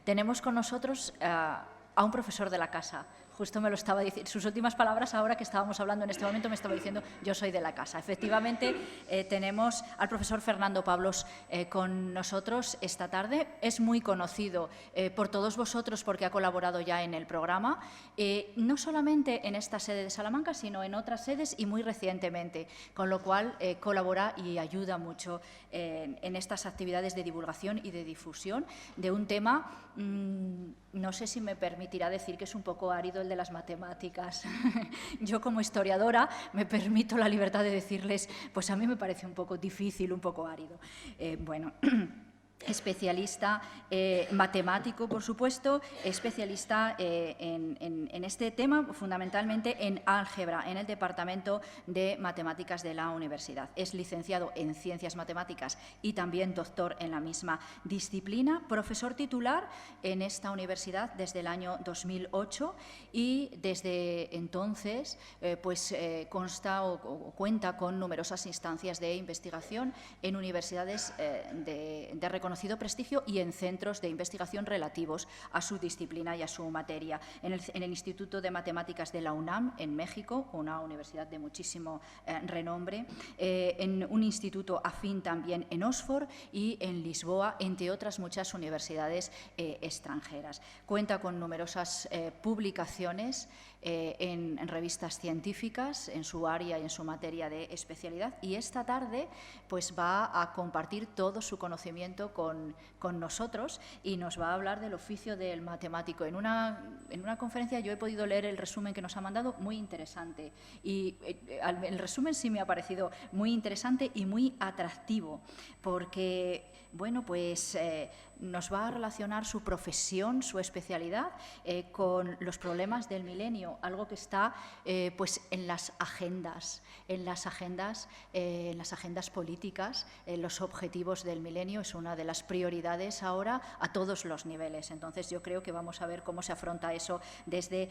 Tenemos con nosotros a un profesor de la casa. Justo me lo estaba diciendo, sus últimas palabras ahora que estábamos hablando en este momento me estaba diciendo yo soy de la casa. Efectivamente, tenemos al profesor Fernando Pablos con nosotros esta tarde. Es muy conocido por todos vosotros porque ha colaborado ya en el programa, no solamente en esta sede de Salamanca, sino en otras sedes y muy recientemente, con lo cual colabora y ayuda mucho en estas actividades de divulgación y de difusión de un tema, no sé si me permitirá decir que es un poco árido el de las matemáticas. Yo como historiadora me permito la libertad de decirles, pues a mí me parece un poco difícil, un poco árido. Bueno, especialista matemático, por supuesto, especialista en este tema, fundamentalmente en álgebra, en el Departamento de Matemáticas de la Universidad. Es licenciado en Ciencias Matemáticas y también doctor en la misma disciplina, profesor titular en esta universidad desde el año 2008 y desde entonces consta o cuenta con numerosas instancias de investigación en universidades de reconocido prestigio y en centros de investigación relativos a su disciplina y a su materia. En el Instituto de Matemáticas de la UNAM, en México, una universidad de muchísimo renombre, en un instituto afín también en Oxford y en Lisboa, entre otras muchas universidades extranjeras. Cuenta con numerosas publicaciones en revistas científicas, en su área y en su materia de especialidad, y esta tarde pues va a compartir todo su conocimiento con nosotros y nos va a hablar del oficio del matemático. En una conferencia yo he podido leer el resumen que nos ha mandado, muy interesante, y el resumen sí me ha parecido muy interesante y muy atractivo, porque bueno, pues nos va a relacionar su profesión, su especialidad, con los problemas del milenio, algo que está pues en las agendas políticas, los objetivos del milenio es una de las prioridades ahora a todos los niveles. Entonces yo creo que vamos a ver cómo se afronta eso desde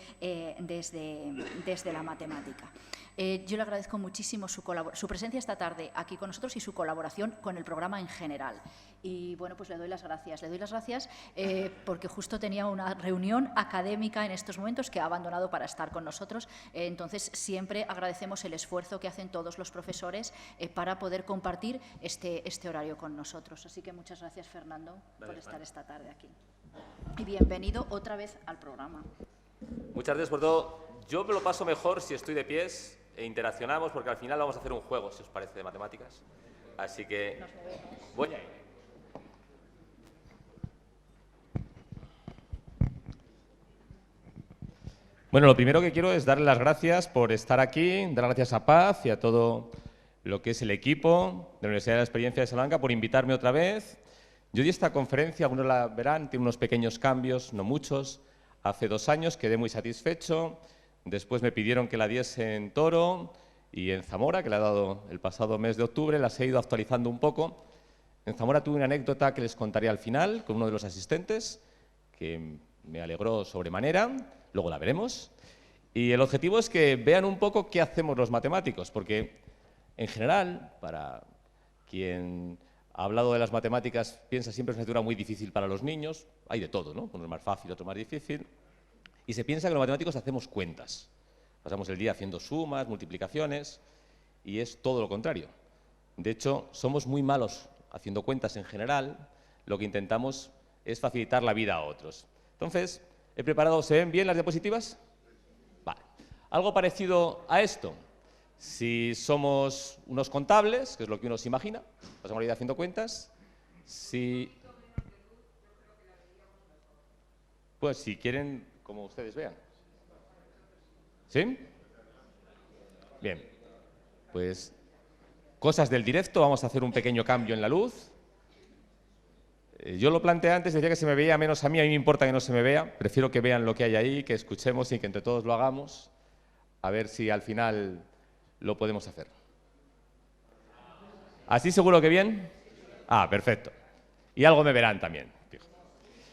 la matemática. Yo le agradezco muchísimo su presencia esta tarde aquí con nosotros y su colaboración con el programa en general. Y bueno, pues le doy las gracias. Le doy las gracias porque justo tenía una reunión académica en estos momentos que ha abandonado para estar con nosotros. Entonces, siempre agradecemos el esfuerzo que hacen todos los profesores para poder compartir este horario con nosotros. Así que muchas gracias, Fernando, por estar esta tarde aquí. Y bienvenido otra vez al programa. Muchas gracias por todo. Yo me lo paso mejor si estoy de pies e interaccionamos, porque al final vamos a hacer un juego, si os parece, de matemáticas. Así que voy a ir. Bueno, lo primero que quiero es darle las gracias por estar aquí, dar las gracias a Paz y a todo lo que es el equipo de la Universidad de la Experiencia de Salamanca por invitarme otra vez. Yo di esta conferencia, algunos la verán, tiene unos pequeños cambios, no muchos. Hace 2 años quedé muy satisfecho, después me pidieron que la diese en Toro y en Zamora, que la he dado el pasado mes de octubre, las he ido actualizando un poco. En Zamora tuve una anécdota que les contaré al final con uno de los asistentes, que me alegró sobremanera. Luego la veremos. Y el objetivo es que vean un poco qué hacemos los matemáticos, porque en general, para quien ha hablado de las matemáticas, piensa siempre que es una asignatura muy difícil para los niños. Hay de todo, ¿no? Uno es más fácil, otro más difícil. Y se piensa que los matemáticos hacemos cuentas. Pasamos el día haciendo sumas, multiplicaciones, y es todo lo contrario. De hecho, somos muy malos haciendo cuentas en general. Lo que intentamos es facilitar la vida a otros. Entonces, he preparado, ¿se ven bien las diapositivas? Vale. Algo parecido a esto. Si somos unos contables, que es lo que uno se imagina, pasamos la vida haciendo cuentas. Pues si quieren, como ustedes vean. ¿Sí? Bien. Pues cosas del directo, vamos a hacer un pequeño cambio en la luz. Yo lo planteé antes, decía que se me veía menos a mí me importa que no se me vea, prefiero que vean lo que hay ahí, que escuchemos y que entre todos lo hagamos, a ver si al final lo podemos hacer. ¿Así seguro que bien? Ah, perfecto. Y algo me verán también.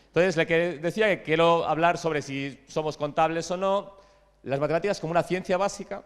Entonces, le decía que quiero hablar sobre si somos contables o no, las matemáticas como una ciencia básica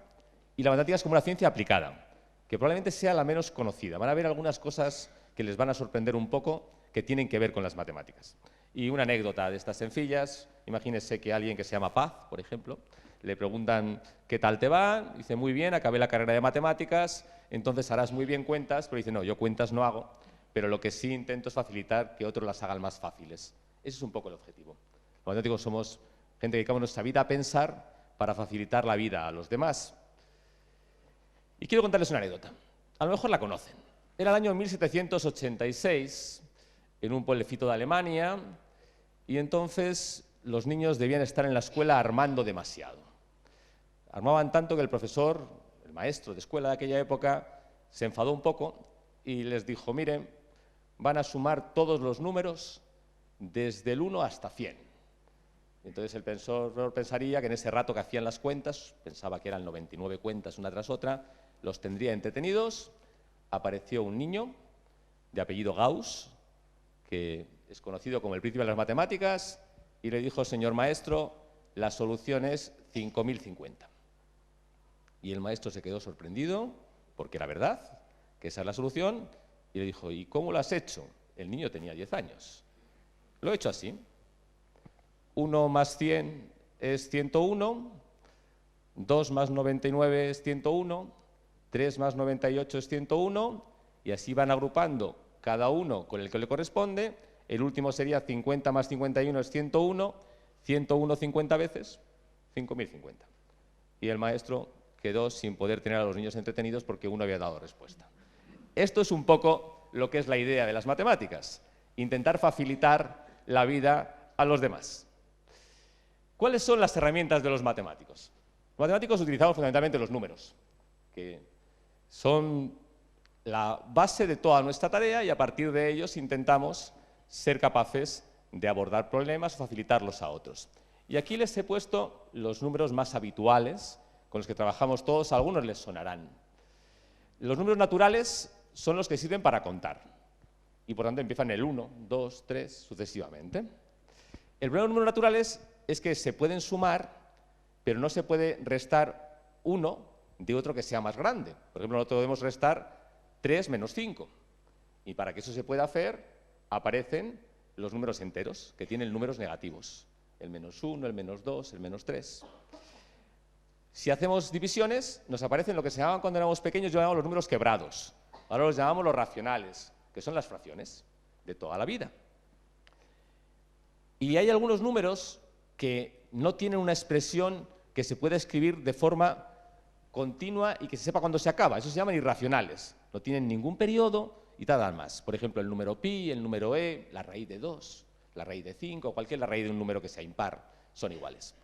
y las matemáticas como una ciencia aplicada, que probablemente sea la menos conocida. Van a ver algunas cosas que les van a sorprender un poco, que tienen que ver con las matemáticas. Y una anécdota de estas sencillas, imagínese que alguien que se llama Paz, por ejemplo, le preguntan ¿qué tal te va? Dice, muy bien, acabé la carrera de matemáticas, entonces harás muy bien cuentas, pero dice, no, yo cuentas no hago, pero lo que sí intento es facilitar que otros las hagan más fáciles. Ese es un poco el objetivo. Los matemáticos somos gente que dedicamos nuestra vida a pensar para facilitar la vida a los demás. Y quiero contarles una anécdota. A lo mejor la conocen. Era el año 1786, en un pueblecito de Alemania, y entonces los niños debían estar en la escuela armando demasiado. Armaban tanto que el profesor, el maestro de escuela de aquella época, se enfadó un poco y les dijo, miren, van a sumar todos los números desde el 1 hasta 100. Entonces el profesor pensaría que en ese rato que hacían las cuentas, pensaba que eran 99 cuentas una tras otra, los tendría entretenidos. Apareció un niño de apellido Gauss, que es conocido como el príncipe de las matemáticas, y le dijo, señor maestro, la solución es 5050. Y el maestro se quedó sorprendido, porque era verdad, que esa es la solución, y le dijo, ¿y cómo lo has hecho? El niño tenía 10 años. Lo he hecho así. 1 más 100 es 101, 2 más 99 es 101, 3 más 98 es 101, y así van agrupando cada uno con el que le corresponde. El último sería 50 más 51 es 101, 101 50 veces, 5050. Y el maestro quedó sin poder tener a los niños entretenidos porque uno había dado respuesta. Esto es un poco lo que es la idea de las matemáticas, intentar facilitar la vida a los demás. ¿Cuáles son las herramientas de los matemáticos? Los matemáticos utilizamos fundamentalmente los números, que son la base de toda nuestra tarea y a partir de ellos intentamos ser capaces de abordar problemas o facilitarlos a otros. Y aquí les he puesto los números más habituales con los que trabajamos todos, a algunos les sonarán. Los números naturales son los que sirven para contar y por tanto empiezan el 1, 2, 3, sucesivamente. El problema de los números naturales es que se pueden sumar, pero no se puede restar uno de otro que sea más grande. Por ejemplo, no podemos restar 3 menos 5. Y para que eso se pueda hacer, aparecen los números enteros, que tienen números negativos. El menos 1, el menos 2, el menos 3. Si hacemos divisiones, nos aparecen lo que se llamaban cuando éramos pequeños, yo llamaba los números quebrados. Ahora los llamamos los racionales, que son las fracciones de toda la vida. Y hay algunos números que no tienen una expresión que se pueda escribir de forma continua y que se sepa cuándo se acaba. Eso se llaman irracionales. No tienen ningún periodo y tal más. Por ejemplo, el número pi, el número e, la raíz de 2, la raíz de 5, cualquier la raíz de un número que sea impar, son iguales.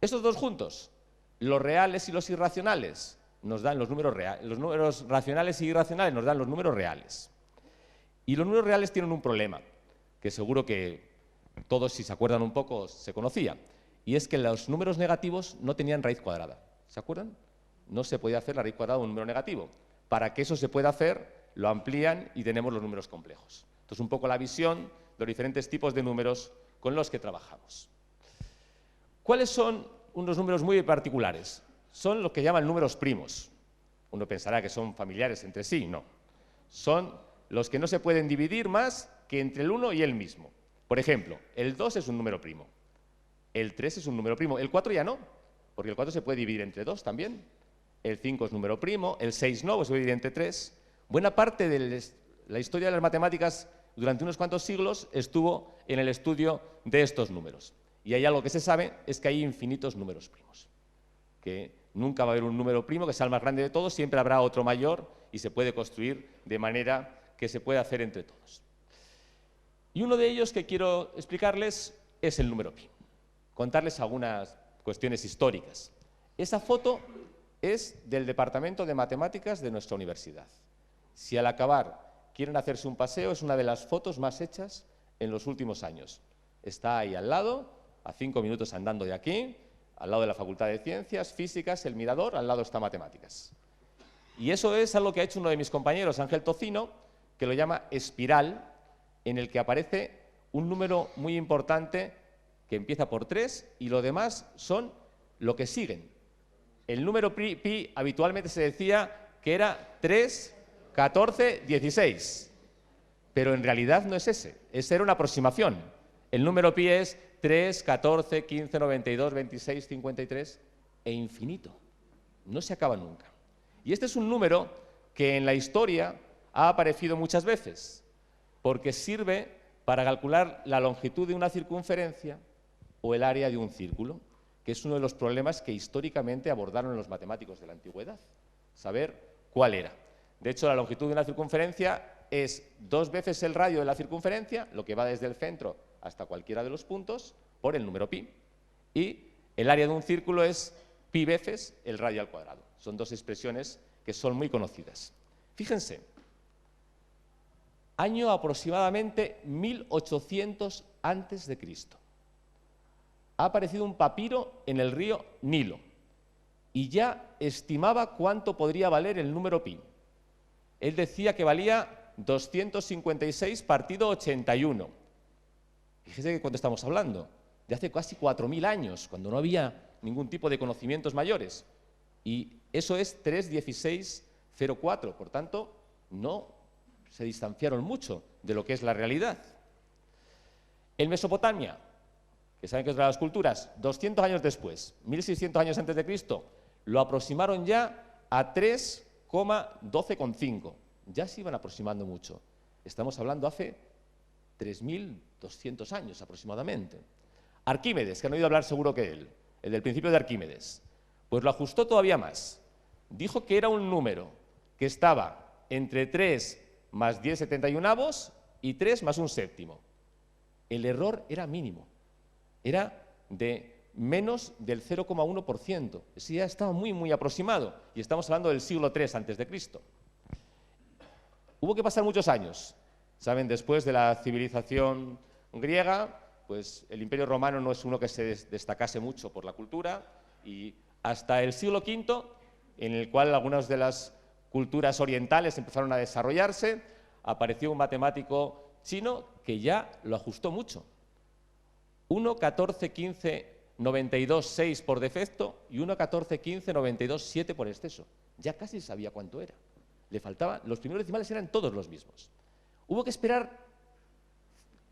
Estos dos juntos, los reales y los irracionales, nos dan los números reales. Los números racionales y irracionales nos dan los números reales. Y los números reales tienen un problema, que seguro que todos, si se acuerdan un poco, se conocía. Y es que los números negativos no tenían raíz cuadrada. ¿Se acuerdan? No se podía hacer la raíz cuadrada de un número negativo. Para que eso se pueda hacer, lo amplían y tenemos los números complejos. Esto es un poco la visión de los diferentes tipos de números con los que trabajamos. ¿Cuáles son unos números muy particulares? Son los que llaman números primos. Uno pensará que son familiares entre sí, no. Son los que no se pueden dividir más que entre el 1 y el mismo. Por ejemplo, el 2 es un número primo, el 3 es un número primo, el 4 ya no, porque el 4 se puede dividir entre 2 también, el 5 es número primo, el 6 no, pues se puede dividir entre 3. Buena parte de la historia de las matemáticas durante unos cuantos siglos estuvo en el estudio de estos números. Y hay algo que se sabe, es que hay infinitos números primos, que nunca va a haber un número primo que sea el más grande de todos, siempre habrá otro mayor y se puede construir de manera que se puede hacer entre todos. Y uno de ellos que quiero explicarles es el número pi, contarles algunas cuestiones históricas. Esa foto es del Departamento de Matemáticas de nuestra universidad. Si al acabar quieren hacerse un paseo, es una de las fotos más hechas en los últimos años. Está ahí al lado, a 5 minutos andando de aquí, al lado de la Facultad de Ciencias, Físicas, el Mirador, al lado está Matemáticas. Y eso es algo que ha hecho uno de mis compañeros, Ángel Tocino, que lo llama espiral, en el que aparece un número muy importante que empieza por 3 y lo demás son lo que siguen. El número pi habitualmente se decía que era 3, 14, 16, pero en realidad no es ese, esa era una aproximación. El número pi es 3, 14, 15, 92, 26, 53 e infinito. No se acaba nunca. Y este es un número que en la historia ha aparecido muchas veces, porque sirve para calcular la longitud de una circunferencia o el área de un círculo, que es uno de los problemas que históricamente abordaron los matemáticos de la antigüedad, saber cuál era. De hecho, la longitud de una circunferencia es 2 veces el radio de la circunferencia, lo que va desde el centro hasta cualquiera de los puntos, por el número pi. Y el área de un círculo es pi veces el radio al cuadrado. Son dos expresiones que son muy conocidas. Fíjense, año aproximadamente 1800 antes de Cristo. Ha aparecido un papiro en el río Nilo y ya estimaba cuánto podría valer el número pi. Él decía que valía 256 partido 81. Fíjese de cuánto estamos hablando, de hace casi 4000 años, cuando no había ningún tipo de conocimientos mayores. Y eso es 3,1604, por tanto, no se distanciaron mucho de lo que es la realidad. En Mesopotamia, que saben que es otra de las culturas, 200 años después, 1600 años antes de Cristo, lo aproximaron ya a 3,12,5. Ya se iban aproximando mucho. Estamos hablando hace 3200 años aproximadamente. Arquímedes, que han oído hablar seguro que él, el del principio de Arquímedes, pues lo ajustó todavía más. Dijo que era un número que estaba entre 3 más 10,71 y 3 más un séptimo. El error era mínimo, era de menos del 0,1%. Ese ya estaba muy aproximado, y estamos hablando del siglo III antes de Cristo. Hubo que pasar muchos años. Saben, después de la civilización griega, pues el Imperio Romano no es uno que se destacase mucho por la cultura, y hasta el siglo V, en el cual algunas de las culturas orientales empezaron a desarrollarse, apareció un matemático chino que ya lo ajustó mucho. 1, 14, 15, 92, 6 por defecto y 1, 14, 15, 92, 7 por exceso. Ya casi sabía cuánto era. Le faltaba, los primeros decimales eran todos los mismos. Hubo que esperar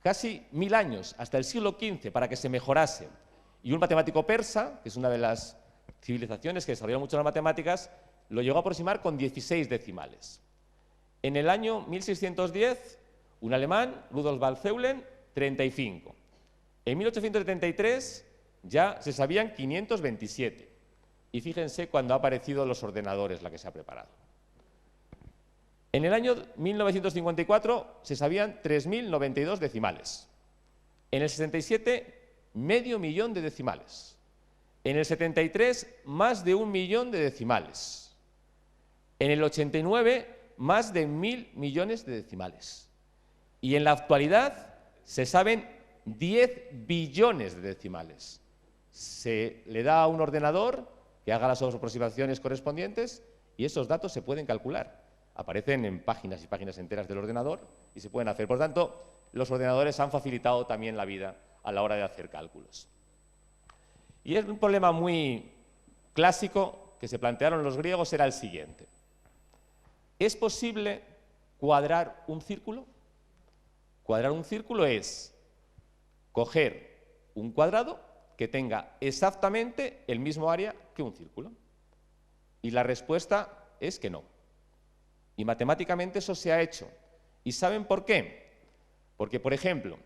casi 1000 años, hasta el siglo XV, para que se mejorase. Y un matemático persa, que es una de las civilizaciones que desarrollaron mucho las matemáticas, lo llegó a aproximar con 16 decimales. En el año 1610, un alemán, Rudolf Walcheren, 35. En 1873 ya se sabían 527. Y fíjense cuando han aparecido los ordenadores, la que se ha preparado. En el año 1954 se sabían 3092 decimales. En el 67, medio millón de decimales. En el 73, más de 1 millón de decimales. En el 89, más de 1000 millones de decimales. Y en la actualidad se saben 10 billones de decimales. Se le da a un ordenador que haga las aproximaciones correspondientes y esos datos se pueden calcular. Aparecen en páginas y páginas enteras del ordenador y se pueden hacer. Por tanto, los ordenadores han facilitado también la vida a la hora de hacer cálculos. Y es un problema muy clásico que se plantearon los griegos, era el siguiente. ¿Es posible cuadrar un círculo? Cuadrar un círculo es coger un cuadrado que tenga exactamente el mismo área que un círculo. Y la respuesta es que no. Y matemáticamente eso se ha hecho. ¿Y saben por qué? Porque, por ejemplo,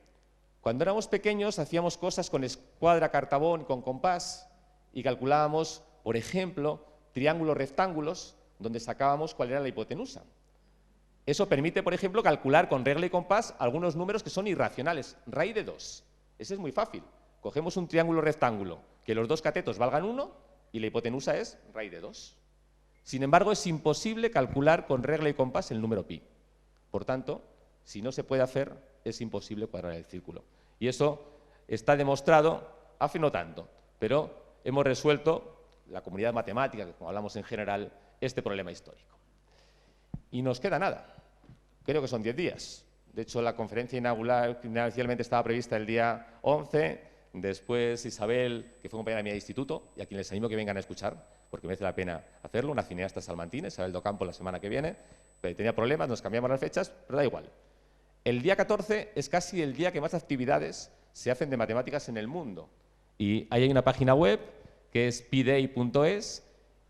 cuando éramos pequeños hacíamos cosas con escuadra, cartabón, con compás y calculábamos, por ejemplo, triángulos, rectángulos, donde sacábamos cuál era la hipotenusa. Eso permite, por ejemplo, calcular con regla y compás algunos números que son irracionales. Raíz de 2. Ese es muy fácil. Cogemos un triángulo rectángulo, que los dos catetos valgan 1 y la hipotenusa es raíz de 2. Sin embargo, es imposible calcular con regla y compás el número pi. Por tanto, si no se puede hacer, es imposible cuadrar el círculo. Y eso está demostrado hace no tanto, pero hemos resuelto, la comunidad matemática, como hablamos en general, este problema histórico. Y nos queda nada. Creo que son 10 días. De hecho, la conferencia inaugural inicialmente estaba prevista el día 11, después Isabel, que fue compañera mía de instituto, y a quien les animo que vengan a escuchar, porque merece la pena hacerlo, una cineasta salmantina, Isabel Docampo, la semana que viene, pero tenía problemas, nos cambiamos las fechas, pero da igual. El día 14 es casi el día que más actividades se hacen de matemáticas en el mundo. Y ahí hay una página web que es pday.es,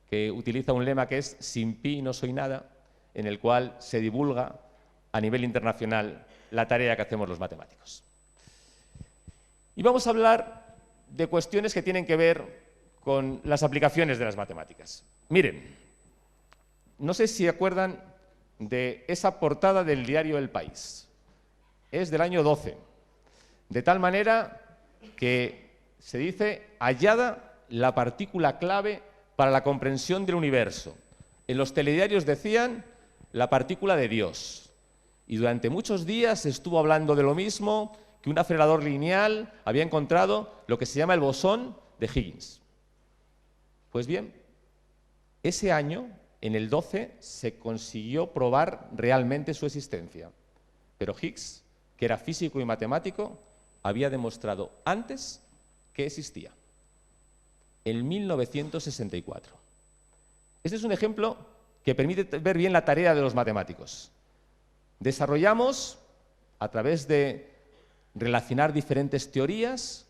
que utiliza un lema que es "sin pi no soy nada", en el cual se divulga a nivel internacional la tarea que hacemos los matemáticos. Y vamos a hablar de cuestiones que tienen que ver con las aplicaciones de las matemáticas. Miren, no sé si se acuerdan de esa portada del diario El País. Es del año 12, de tal manera que se dice: hallada la partícula clave para la comprensión del universo. En los telediarios decían la partícula de Dios. Y durante muchos días se estuvo hablando de lo mismo, que un acelerador lineal había encontrado lo que se llama el bosón de Higgins. Pues bien, ese año, en el 12, se consiguió probar realmente su existencia. Pero Higgs, que era físico y matemático, había demostrado antes que existía, en 1964. Este es un ejemplo que permite ver bien la tarea de los matemáticos. Desarrollamos, a través de relacionar diferentes teorías,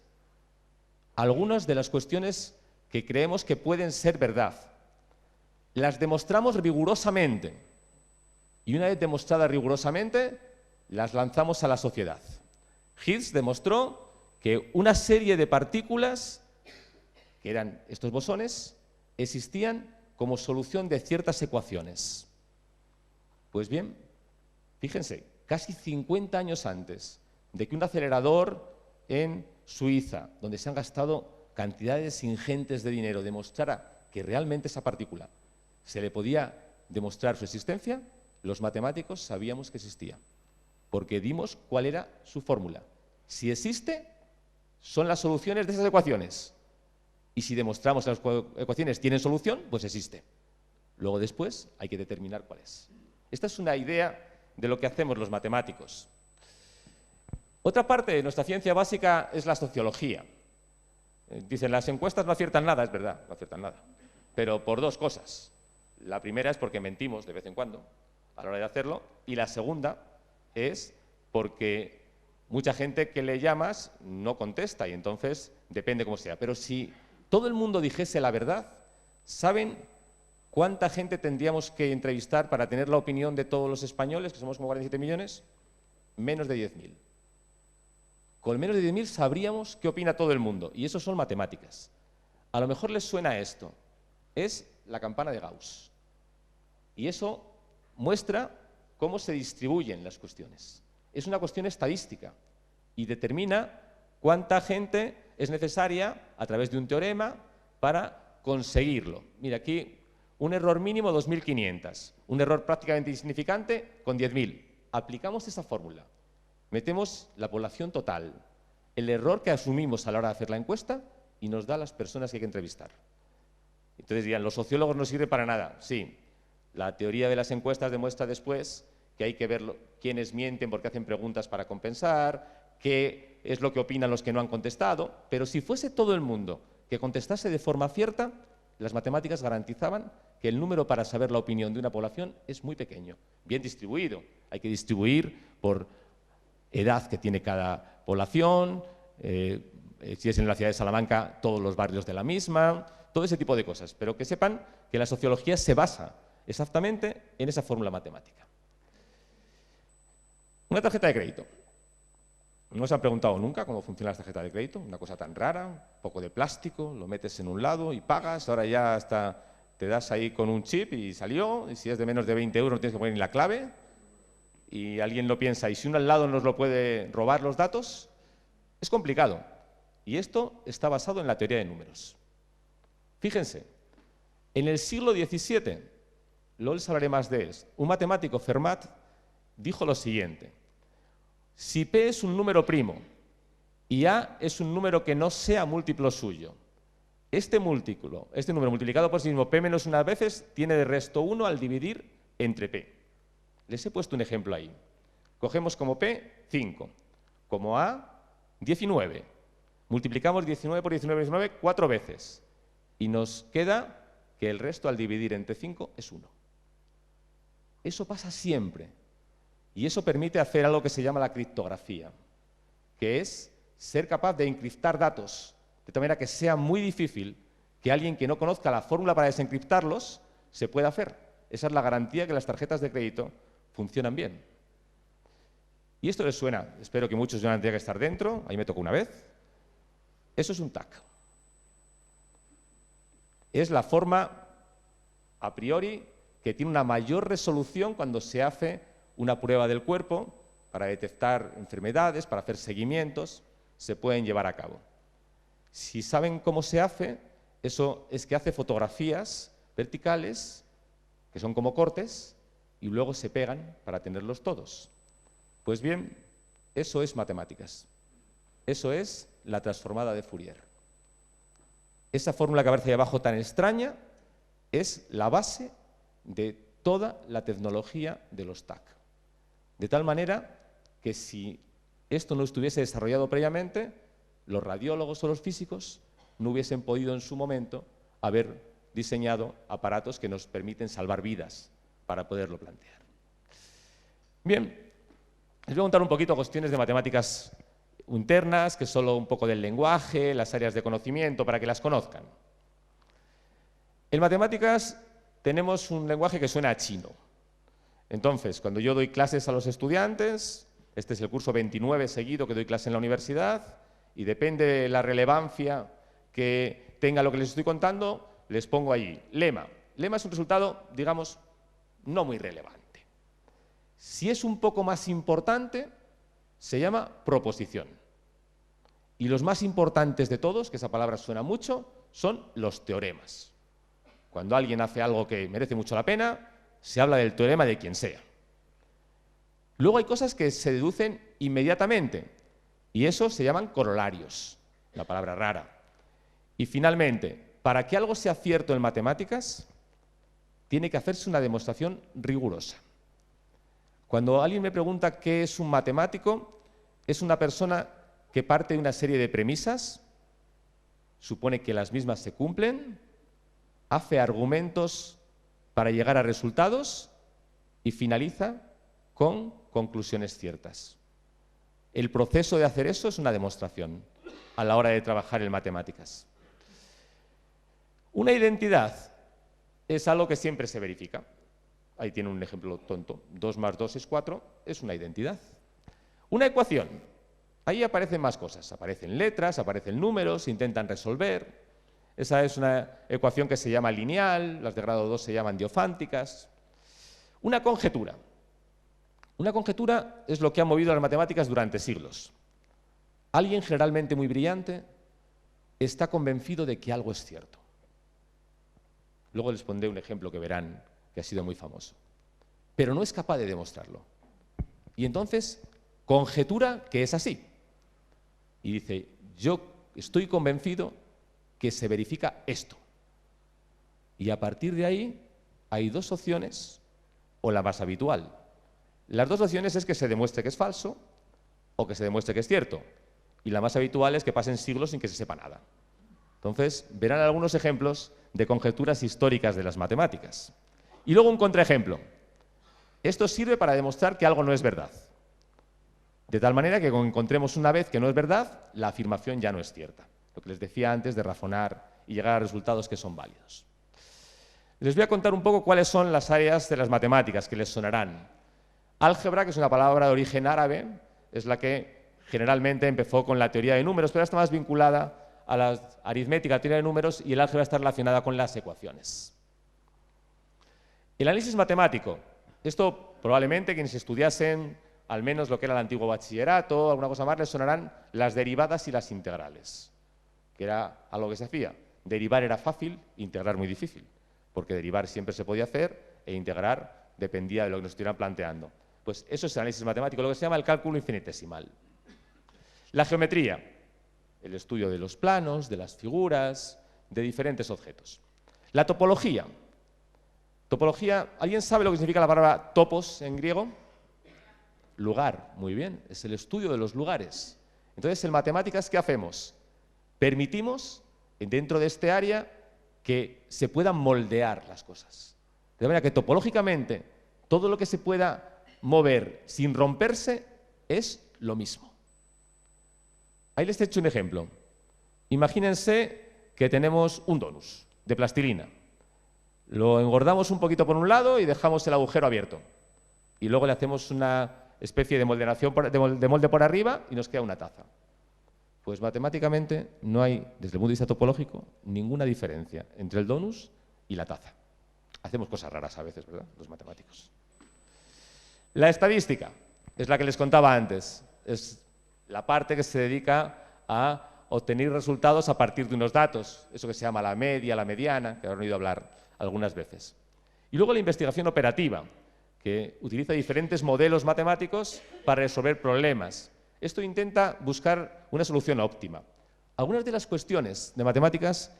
algunas de las cuestiones que creemos que pueden ser verdad. Las demostramos rigurosamente y una vez demostradas rigurosamente, las lanzamos a la sociedad. Higgs demostró que una serie de partículas, que eran estos bosones, existían como solución de ciertas ecuaciones. Pues bien, fíjense, casi 50 años antes de que un acelerador en Suiza, donde se han gastado cantidades ingentes de dinero, demostrara que realmente esa partícula se le podía demostrar su existencia, los matemáticos sabíamos que existía, porque dimos cuál era su fórmula. Si existe, son las soluciones de esas ecuaciones. Y si demostramos que las ecuaciones tienen solución, pues existe. Luego después hay que determinar cuál es. Esta es una idea de lo que hacemos los matemáticos. Otra parte de nuestra ciencia básica es la sociología. Dicen, las encuestas no aciertan nada, es verdad, no aciertan nada. Pero por dos cosas. La primera es porque mentimos de vez en cuando a la hora de hacerlo, y la segunda es porque mucha gente que le llamas no contesta y entonces depende cómo sea. Pero si todo el mundo dijese la verdad, ¿saben cuánta gente tendríamos que entrevistar para tener la opinión de todos los españoles, que somos como 47 millones? Menos de 10.000. Con menos de 10.000 sabríamos qué opina todo el mundo, y eso son matemáticas. A lo mejor les suena esto. Es la campana de Gauss. Y eso muestra cómo se distribuyen las cuestiones. Es una cuestión estadística y determina cuánta gente es necesaria a través de un teorema para conseguirlo. Mira, aquí un error mínimo 2.500, un error prácticamente insignificante con 10.000. Aplicamos esa fórmula, metemos la población total, el error que asumimos a la hora de hacer la encuesta y nos da las personas que hay que entrevistar. Entonces dirían, los sociólogos no sirven para nada. Sí, la teoría de las encuestas demuestra después que hay que ver quiénes mienten porque hacen preguntas para compensar, qué es lo que opinan los que no han contestado, pero si fuese todo el mundo que contestase de forma cierta, las matemáticas garantizaban que el número para saber la opinión de una población es muy pequeño, bien distribuido. Hay que distribuir por edad que tiene cada población, si es en la ciudad de Salamanca, todos los barrios de la misma, todo ese tipo de cosas. Pero que sepan que la sociología se basa exactamente en esa fórmula matemática. Una tarjeta de crédito. ¿No se han preguntado nunca cómo funciona la tarjeta de crédito? Una cosa tan rara, un poco de plástico, lo metes en un lado y pagas, ahora ya hasta te das ahí con un chip y salió, y si es de menos de 20 euros no tienes que poner ni la clave, y alguien lo piensa, ¿y si uno al lado nos lo puede robar los datos? Es complicado, y esto está basado en la teoría de números. Fíjense, en el siglo XVII, luego les hablaré más de él, un matemático, Fermat, dijo lo siguiente: si P es un número primo y A es un número que no sea múltiplo suyo, este número multiplicado por sí mismo, P menos unas veces, tiene de resto 1 al dividir entre P. Les he puesto un ejemplo ahí. Cogemos como P 5, como A 19. Multiplicamos 19 por 19 por 19 4 veces y nos queda que el resto al dividir entre 5 es 1. Eso pasa siempre. Y eso permite hacer algo que se llama la criptografía, que es ser capaz de encriptar datos de tal manera que sea muy difícil que alguien que no conozca la fórmula para desencriptarlos se pueda hacer. Esa es la garantía que las tarjetas de crédito funcionan bien. Y esto les suena, espero que muchos ya han tenido que estar dentro, ahí me tocó una vez. Eso es un TAC. Es la forma, a priori, que tiene una mayor resolución cuando se hace una prueba del cuerpo para detectar enfermedades, para hacer seguimientos, se pueden llevar a cabo. Si saben cómo se hace, eso es que hace fotografías verticales, que son como cortes, y luego se pegan para tenerlos todos. Pues bien, eso es matemáticas. Eso es la transformada de Fourier. Esa fórmula que aparece ahí abajo tan extraña es la base de toda la tecnología de los TAC. De tal manera que si esto no estuviese desarrollado previamente, los radiólogos o los físicos no hubiesen podido en su momento haber diseñado aparatos que nos permiten salvar vidas para poderlo plantear. Bien, les voy a contar un poquito cuestiones de matemáticas internas, que es solo un poco del lenguaje, las áreas de conocimiento, para que las conozcan. En matemáticas tenemos un lenguaje que suena a chino. Entonces, cuando yo doy clases a los estudiantes, este es el curso 29 seguido que doy clase en la universidad, y depende de la relevancia que tenga lo que les estoy contando, les pongo allí lema. Lema es un resultado, digamos, no muy relevante. Si es un poco más importante, se llama proposición. Y los más importantes de todos, que esa palabra suena mucho, son los teoremas. Cuando alguien hace algo que merece mucho la pena, se habla del teorema de quien sea. Luego hay cosas que se deducen inmediatamente, y eso se llaman corolarios, la palabra rara. Y finalmente, para que algo sea cierto en matemáticas, tiene que hacerse una demostración rigurosa. Cuando alguien me pregunta qué es un matemático, es una persona que parte de una serie de premisas, supone que las mismas se cumplen, hace argumentos para llegar a resultados y finaliza con conclusiones ciertas. El proceso de hacer eso es una demostración a la hora de trabajar en matemáticas. Una identidad es algo que siempre se verifica. Ahí tiene un ejemplo tonto. 2 más 2 es 4, es una identidad. Una ecuación. Ahí aparecen más cosas. Aparecen letras, aparecen números, se intentan resolver. Esa es una ecuación que se llama lineal, las de grado 2 se llaman diofánticas. Una conjetura. Una conjetura es lo que ha movido las matemáticas durante siglos. Alguien generalmente muy brillante está convencido de que algo es cierto. Luego les pondré un ejemplo que verán que ha sido muy famoso. Pero no es capaz de demostrarlo. Y entonces conjetura que es así. Y dice, yo estoy convencido que se verifica esto. Y a partir de ahí hay dos opciones, o la más habitual. Las dos opciones es que se demuestre que es falso o que se demuestre que es cierto. Y la más habitual es que pasen siglos sin que se sepa nada. Entonces, verán algunos ejemplos de conjeturas históricas de las matemáticas. Y luego un contraejemplo. Esto sirve para demostrar que algo no es verdad. De tal manera que cuando encontremos una vez que no es verdad, la afirmación ya no es cierta. Lo que les decía antes de razonar y llegar a resultados que son válidos. Les voy a contar un poco cuáles son las áreas de las matemáticas que les sonarán. Álgebra, que es una palabra de origen árabe, es la que generalmente empezó con la teoría de números, pero está más vinculada a la aritmética, teoría de números, y el álgebra está relacionada con las ecuaciones. El análisis matemático. Esto probablemente quienes estudiasen al menos lo que era el antiguo bachillerato, alguna cosa más, les sonarán las derivadas y las integrales, que era algo que se hacía. Derivar era fácil, integrar muy difícil, porque derivar siempre se podía hacer e integrar dependía de lo que nos estuvieran planteando. Pues eso es el análisis matemático, lo que se llama el cálculo infinitesimal. La geometría, el estudio de los planos, de las figuras, de diferentes objetos. La topología. Topología, ¿alguien sabe lo que significa la palabra topos en griego? Lugar, muy bien, es el estudio de los lugares. Entonces, en matemáticas, ¿qué hacemos? Permitimos, dentro de este área, que se puedan moldear las cosas. De manera que topológicamente, todo lo que se pueda mover sin romperse es lo mismo. Ahí les he hecho un ejemplo. Imagínense que tenemos un donus de plastilina. Lo engordamos un poquito por un lado y dejamos el agujero abierto. Y luego le hacemos una especie de de molde por arriba y nos queda una taza. Pues matemáticamente no hay, desde el punto de vista topológico, ninguna diferencia entre el donus y la taza. Hacemos cosas raras a veces, ¿verdad?, los matemáticos. La estadística es la que les contaba antes. Es la parte que se dedica a obtener resultados a partir de unos datos. Eso que se llama la media, la mediana, que habrán oído hablar algunas veces. Y luego la investigación operativa, que utiliza diferentes modelos matemáticos para resolver problemas. Esto intenta buscar una solución óptima. Algunas de las cuestiones de matemáticas,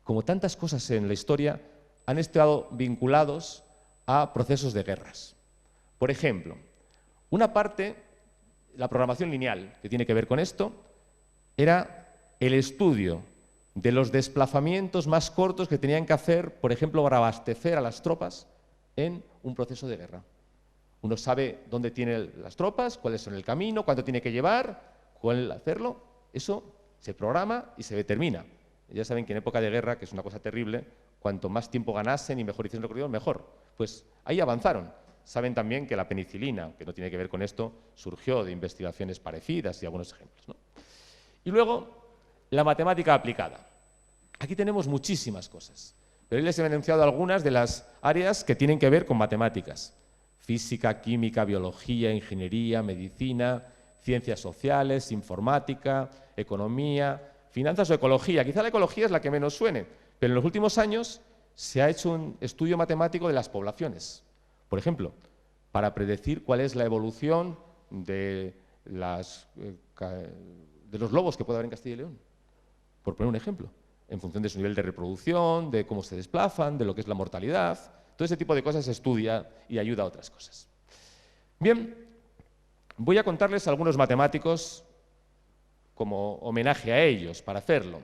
como tantas cosas en la historia, han estado vinculados a procesos de guerras. Por ejemplo, una parte, la programación lineal, que tiene que ver con esto, era el estudio de los desplazamientos más cortos que tenían que hacer, por ejemplo, para abastecer a las tropas en un proceso de guerra. Uno sabe dónde tiene las tropas, cuál es el camino, cuánto tiene que llevar, cuál hacerlo. Eso se programa y se determina. Ya saben que en época de guerra, que es una cosa terrible, cuanto más tiempo ganasen y mejor hiciesen recorrido, mejor. Pues ahí avanzaron. Saben también que la penicilina, que no tiene que ver con esto, surgió de investigaciones parecidas y algunos ejemplos, ¿no? Y luego, la matemática aplicada. Aquí tenemos muchísimas cosas, pero hoy les he enunciado algunas de las áreas que tienen que ver con matemáticas. Física, química, biología, ingeniería, medicina, ciencias sociales, informática, economía, finanzas o ecología. Quizá la ecología es la que menos suene, pero en los últimos años se ha hecho un estudio matemático de las poblaciones. Por ejemplo, para predecir cuál es la evolución de los lobos que puede haber en Castilla y León, por poner un ejemplo, en función de su nivel de reproducción, de cómo se desplazan, de lo que es la mortalidad. Todo ese tipo de cosas se estudia y ayuda a otras cosas. Bien, voy a contarles algunos matemáticos como homenaje a ellos, para hacerlo.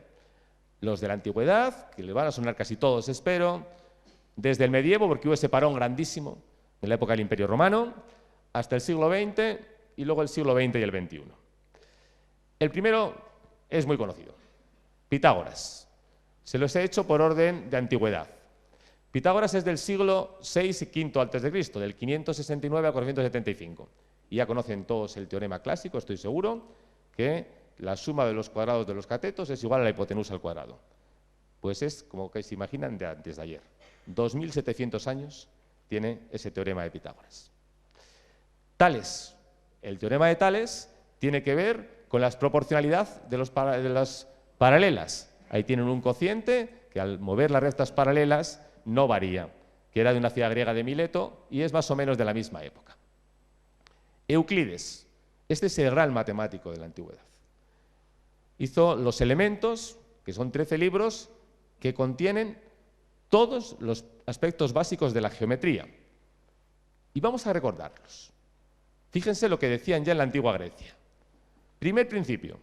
Los de la antigüedad, que les van a sonar casi todos, espero, desde el medievo, porque hubo ese parón grandísimo, en la época del Imperio Romano, hasta el siglo XX y luego el siglo XX y el XXI. El primero es muy conocido, Pitágoras. Se los he hecho por orden de antigüedad. Pitágoras es del siglo VI y V a.C., del 569 al 475. Y ya conocen todos el teorema clásico, estoy seguro, que la suma de los cuadrados de los catetos es igual a la hipotenusa al cuadrado. Pues es, como que se imaginan, de antes de ayer. 2700 años tiene ese teorema de Pitágoras. Tales. El teorema de Tales tiene que ver con la proporcionalidad de las paralelas. Ahí tienen un cociente que al mover las rectas paralelas no varía, que era de una ciudad griega de Mileto y es más o menos de la misma época. Euclides. Este es el gran matemático de la antigüedad. Hizo los elementos, que son 13 libros, que contienen todos los aspectos básicos de la geometría. Y vamos a recordarlos. Fíjense lo que decían ya en la antigua Grecia. Primer principio,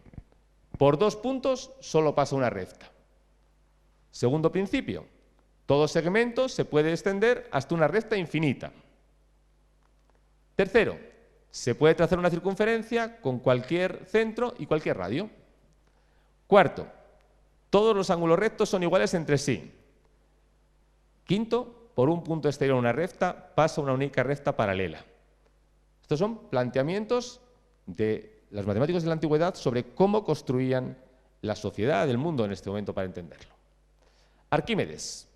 por 2 puntos solo pasa una recta. Segundo principio, todo segmento se puede extender hasta una recta infinita. Tercero, se puede trazar una circunferencia con cualquier centro y cualquier radio. Cuarto, todos los ángulos rectos son iguales entre sí. Quinto, por un punto exterior a una recta pasa una única recta paralela. Estos son planteamientos de los matemáticos de la antigüedad sobre cómo construían la sociedad del mundo en este momento para entenderlo. Arquímedes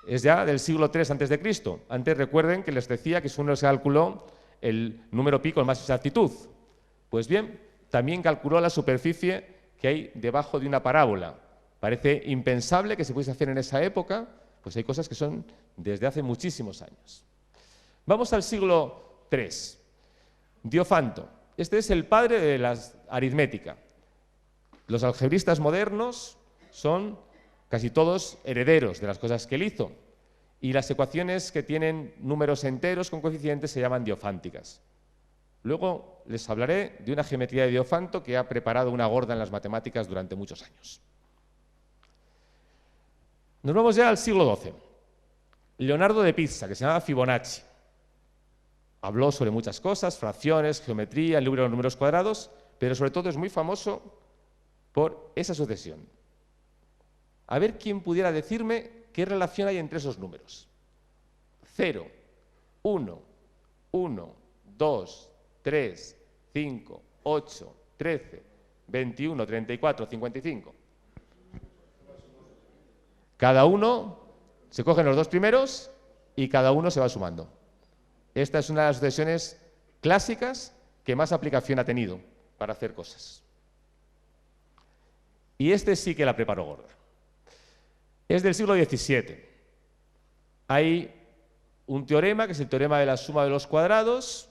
es ya del siglo III a.C. Antes recuerden que les decía que uno se calculó el número pi con más exactitud. Pues bien, también calculó la superficie que hay debajo de una parábola. Parece impensable que se pudiese hacer en esa época, pues hay cosas que son desde hace muchísimos años. Vamos al siglo III. Diofanto. Este es el padre de la aritmética. Los algebristas modernos son casi todos herederos de las cosas que él hizo. Y las ecuaciones que tienen números enteros con coeficientes se llaman diofánticas. Luego les hablaré de una geometría de Diofanto que ha preparado una gorda en las matemáticas durante muchos años. Nos vamos ya al siglo XII. Leonardo de Pisa, que se llamaba Fibonacci. Habló sobre muchas cosas, fracciones, geometría, el libro de los números cuadrados, pero sobre todo es muy famoso por esa sucesión. A ver quién pudiera decirme qué relación hay entre esos números. 0, 1, 1, 2, 3, 5, 8, 13, 21, 34, 55. Cada uno se cogen los dos primeros y cada uno se va sumando. Esta es una de las sucesiones clásicas que más aplicación ha tenido para hacer cosas. Y este sí que la preparó gorda. Es del siglo XVII. Hay un teorema, que es el teorema de la suma de los cuadrados,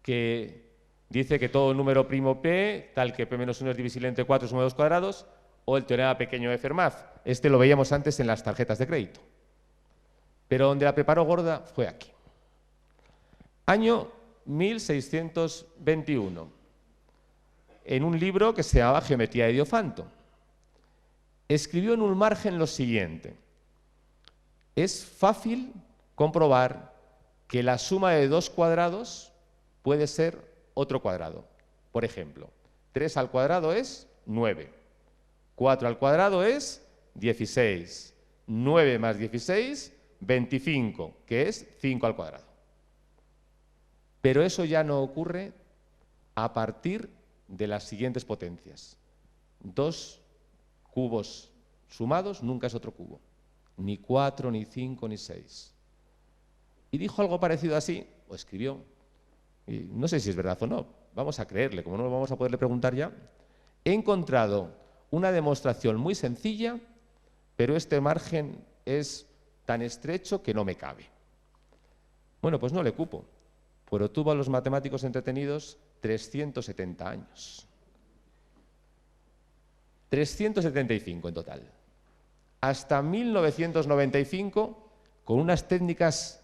que dice que todo número primo p, tal que p menos 1 es divisible entre 4 suma de los cuadrados, o el teorema pequeño de Fermat. Este lo veíamos antes en las tarjetas de crédito. Pero donde la preparó gorda fue aquí. Año 1621, en un libro que se llamaba Geometría de Diofanto. Escribió en un margen lo siguiente: es fácil comprobar que la suma de dos cuadrados puede ser otro cuadrado. Por ejemplo, 3 al cuadrado es 9, 4 al cuadrado es 16, 9 más 16, 25, que es 5 al cuadrado. Pero eso ya no ocurre a partir de las siguientes potencias. 2 cubos sumados nunca es otro cubo. Ni 4, ni 5, ni 6. Y dijo algo parecido así, o escribió, y no sé si es verdad o no, vamos a creerle, como no vamos a poderle preguntar ya. He encontrado una demostración muy sencilla, pero este margen es tan estrecho que no me cabe. Bueno, pues no le cupo, pero tuvo a los matemáticos entretenidos 370 años. 375 en total. Hasta 1995, con unas técnicas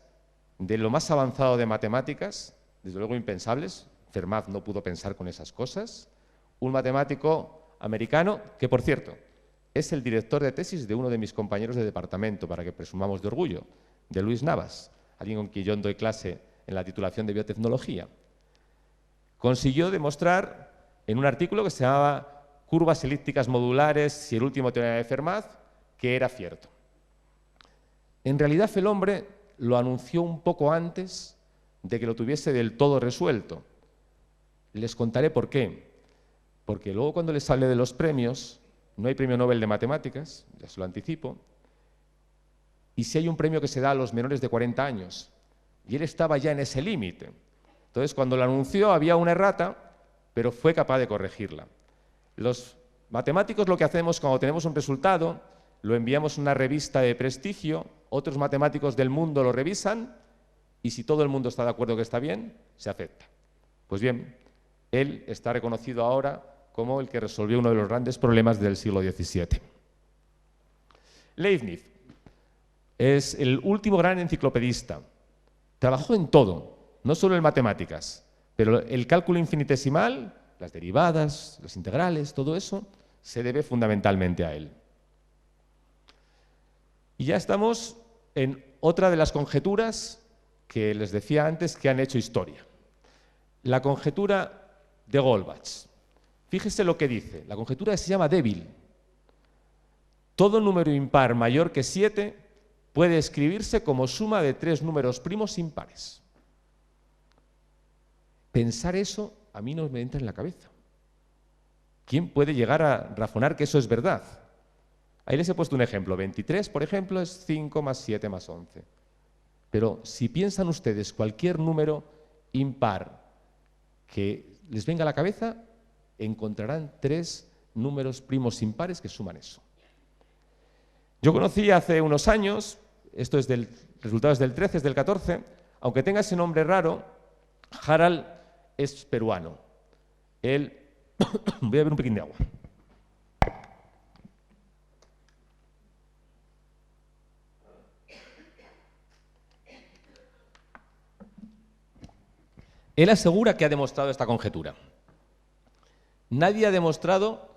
de lo más avanzado de matemáticas, desde luego impensables. Fermat no pudo pensar con esas cosas. Un matemático americano, que por cierto, es el director de tesis de uno de mis compañeros de departamento, para que presumamos de orgullo, de Luis Navas, alguien con quien yo doy clase en la titulación de biotecnología. Consiguió demostrar en un artículo que se llamaba Curvas elípticas modulares y el último teorema de Fermat, que era cierto. En realidad el hombre lo anunció un poco antes de que lo tuviese del todo resuelto. Les contaré por qué. Porque luego, cuando les hable de los premios, no hay premio Nobel de Matemáticas, ya se lo anticipo, y sí hay un premio que se da a los menores de 40 años, y él estaba ya en ese límite. Entonces, cuando lo anunció había una errata, pero fue capaz de corregirla. Los matemáticos lo que hacemos cuando tenemos un resultado, lo enviamos a una revista de prestigio, otros matemáticos del mundo lo revisan, y si todo el mundo está de acuerdo que está bien, se acepta. Pues bien, él está reconocido ahora como el que resolvió uno de los grandes problemas del siglo XVII. Leibniz es el último gran enciclopedista. Trabajó en todo, no solo en matemáticas, pero el cálculo infinitesimal, las derivadas, las integrales, todo eso, se debe fundamentalmente a él. Y ya estamos en otra de las conjeturas que les decía antes que han hecho historia. La conjetura de Goldbach. Fíjese lo que dice. La conjetura se llama débil. Todo número impar mayor que 7 puede escribirse como suma de 3 números primos impares. Pensar eso a mí no me entra en la cabeza. ¿Quién puede llegar a razonar que eso es verdad? Ahí les he puesto un ejemplo. 23, por ejemplo, es 5 más 7 más 11. Pero si piensan ustedes cualquier número impar que les venga a la cabeza, encontrarán 3 números primos impares que suman eso. Yo conocí hace unos años, esto es del resultados del 13, es del 14, aunque tenga ese nombre raro, Harald es peruano. Él, voy a beber un poquín de agua. Él asegura que ha demostrado esta conjetura. Nadie ha demostrado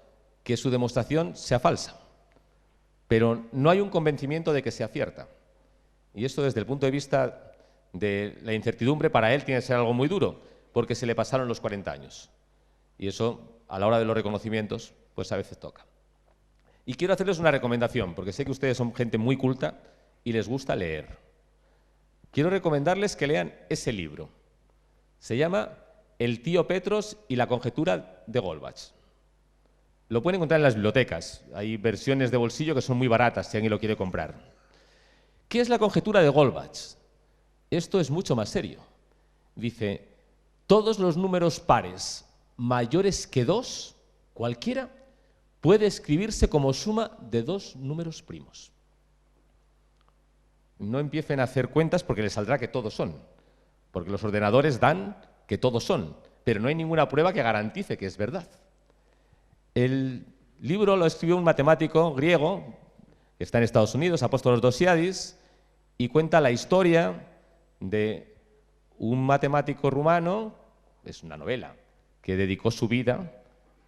que su demostración sea falsa, pero no hay un convencimiento de que sea cierta. Y esto, desde el punto de vista de la incertidumbre, para él tiene que ser algo muy duro, porque se le pasaron los 40 años. Y eso, a la hora de los reconocimientos, pues a veces toca. Y quiero hacerles una recomendación, porque sé que ustedes son gente muy culta y les gusta leer. Quiero recomendarles que lean ese libro. Se llama El tío Petros y la conjetura de Goldbach. Lo pueden encontrar en las bibliotecas. Hay versiones de bolsillo que son muy baratas si alguien lo quiere comprar. ¿Qué es la conjetura de Goldbach? Esto es mucho más serio. Dice, todos los números pares mayores que 2, cualquiera, puede escribirse como suma de 2 números primos. No empiecen a hacer cuentas porque les saldrá que todos son, porque los ordenadores dan que todos son, pero no hay ninguna prueba que garantice que es verdad. El libro lo escribió un matemático griego que está en Estados Unidos, Apóstolos Dosiadis, y cuenta la historia de un matemático rumano, es una novela, que dedicó su vida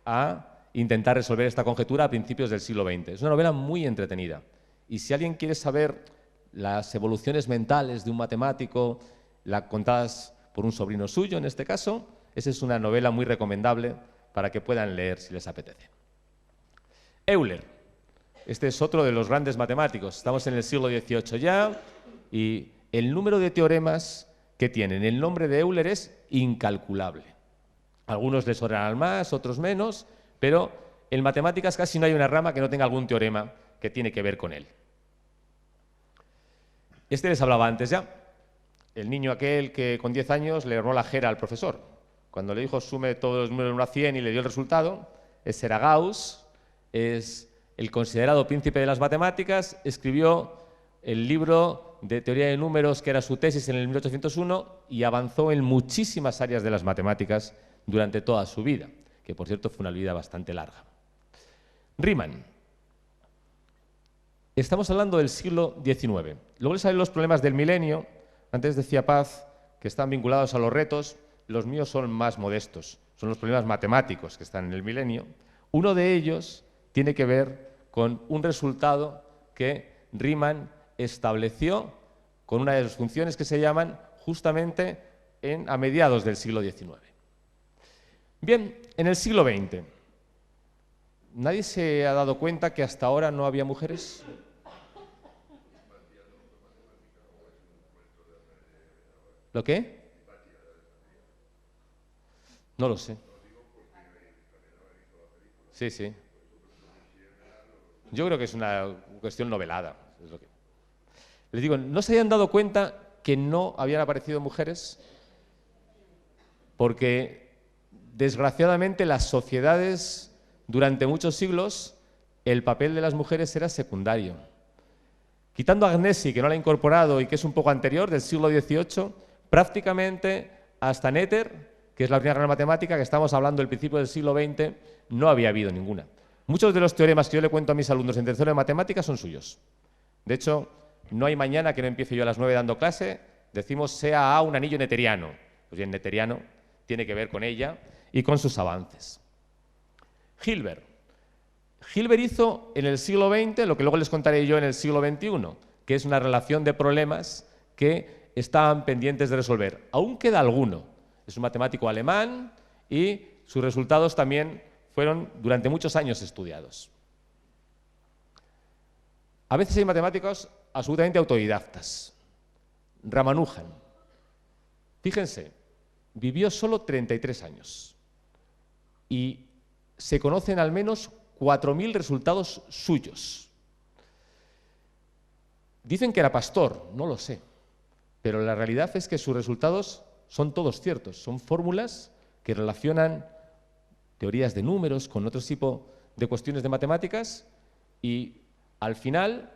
a intentar resolver esta conjetura a principios del siglo XX. Es una novela muy entretenida. Y si alguien quiere saber las evoluciones mentales de un matemático, contadas por un sobrino suyo en este caso, esa es una novela muy recomendable para que puedan leer si les apetece. Euler. Este es otro de los grandes matemáticos. Estamos en el siglo XVIII ya y el número de teoremas que tienen el nombre de Euler es incalculable. Algunos les sonarán más, otros menos, pero en matemáticas casi no hay una rama que no tenga algún teorema que tiene que ver con él. Este les hablaba antes ya. El niño aquel que con 10 años le erró la jera al profesor. Cuando le dijo sume todos los números de 1 a 100 y le dio el resultado, ese era Gauss, es el considerado príncipe de las matemáticas, escribió el libro de teoría de números que era su tesis en el 1801 y avanzó en muchísimas áreas de las matemáticas durante toda su vida, que por cierto fue una vida bastante larga. Riemann. Estamos hablando del siglo XIX. Luego les salen los problemas del milenio. Antes decía Paz que están vinculados a los retos. Los míos son más modestos. Son los problemas matemáticos que están en el milenio. Uno de ellos tiene que ver con un resultado que Riemann estableció con una de las funciones que se llaman justamente a mediados del siglo XIX. Bien, en el siglo XX, ¿nadie se ha dado cuenta que hasta ahora no había mujeres? ¿Lo qué? No lo sé. Sí, sí. Yo creo que es una cuestión novelada. Es lo que... Les digo, ¿no se habían dado cuenta que no habían aparecido mujeres? Porque, desgraciadamente, las sociedades, durante muchos siglos, el papel de las mujeres era secundario. Quitando a Agnesi, que no la ha incorporado y que es un poco anterior, del siglo XVIII, prácticamente hasta Noether, que es la primera gran matemática, que estamos hablando del principio del siglo XX, no había habido ninguna. Muchos de los teoremas que yo le cuento a mis alumnos en tercero de matemáticas son suyos. De hecho, no hay mañana que no empiece yo a las 9 dando clase, decimos sea A un anillo noetheriano. Pues bien, noetheriano tiene que ver con ella y con sus avances. Hilbert. Hilbert hizo en el siglo XX lo que luego les contaré yo en el siglo XXI, que es una relación de problemas que estaban pendientes de resolver. Aún queda alguno. Es un matemático alemán y sus resultados también fueron durante muchos años estudiados. A veces hay matemáticos absolutamente autodidactas. Ramanujan. Fíjense, vivió solo 33 años y se conocen al menos 4.000 resultados suyos. Dicen que era pastor, no lo sé, pero la realidad es que sus resultados son todos ciertos, son fórmulas que relacionan teorías de números con otro tipo de cuestiones de matemáticas y al final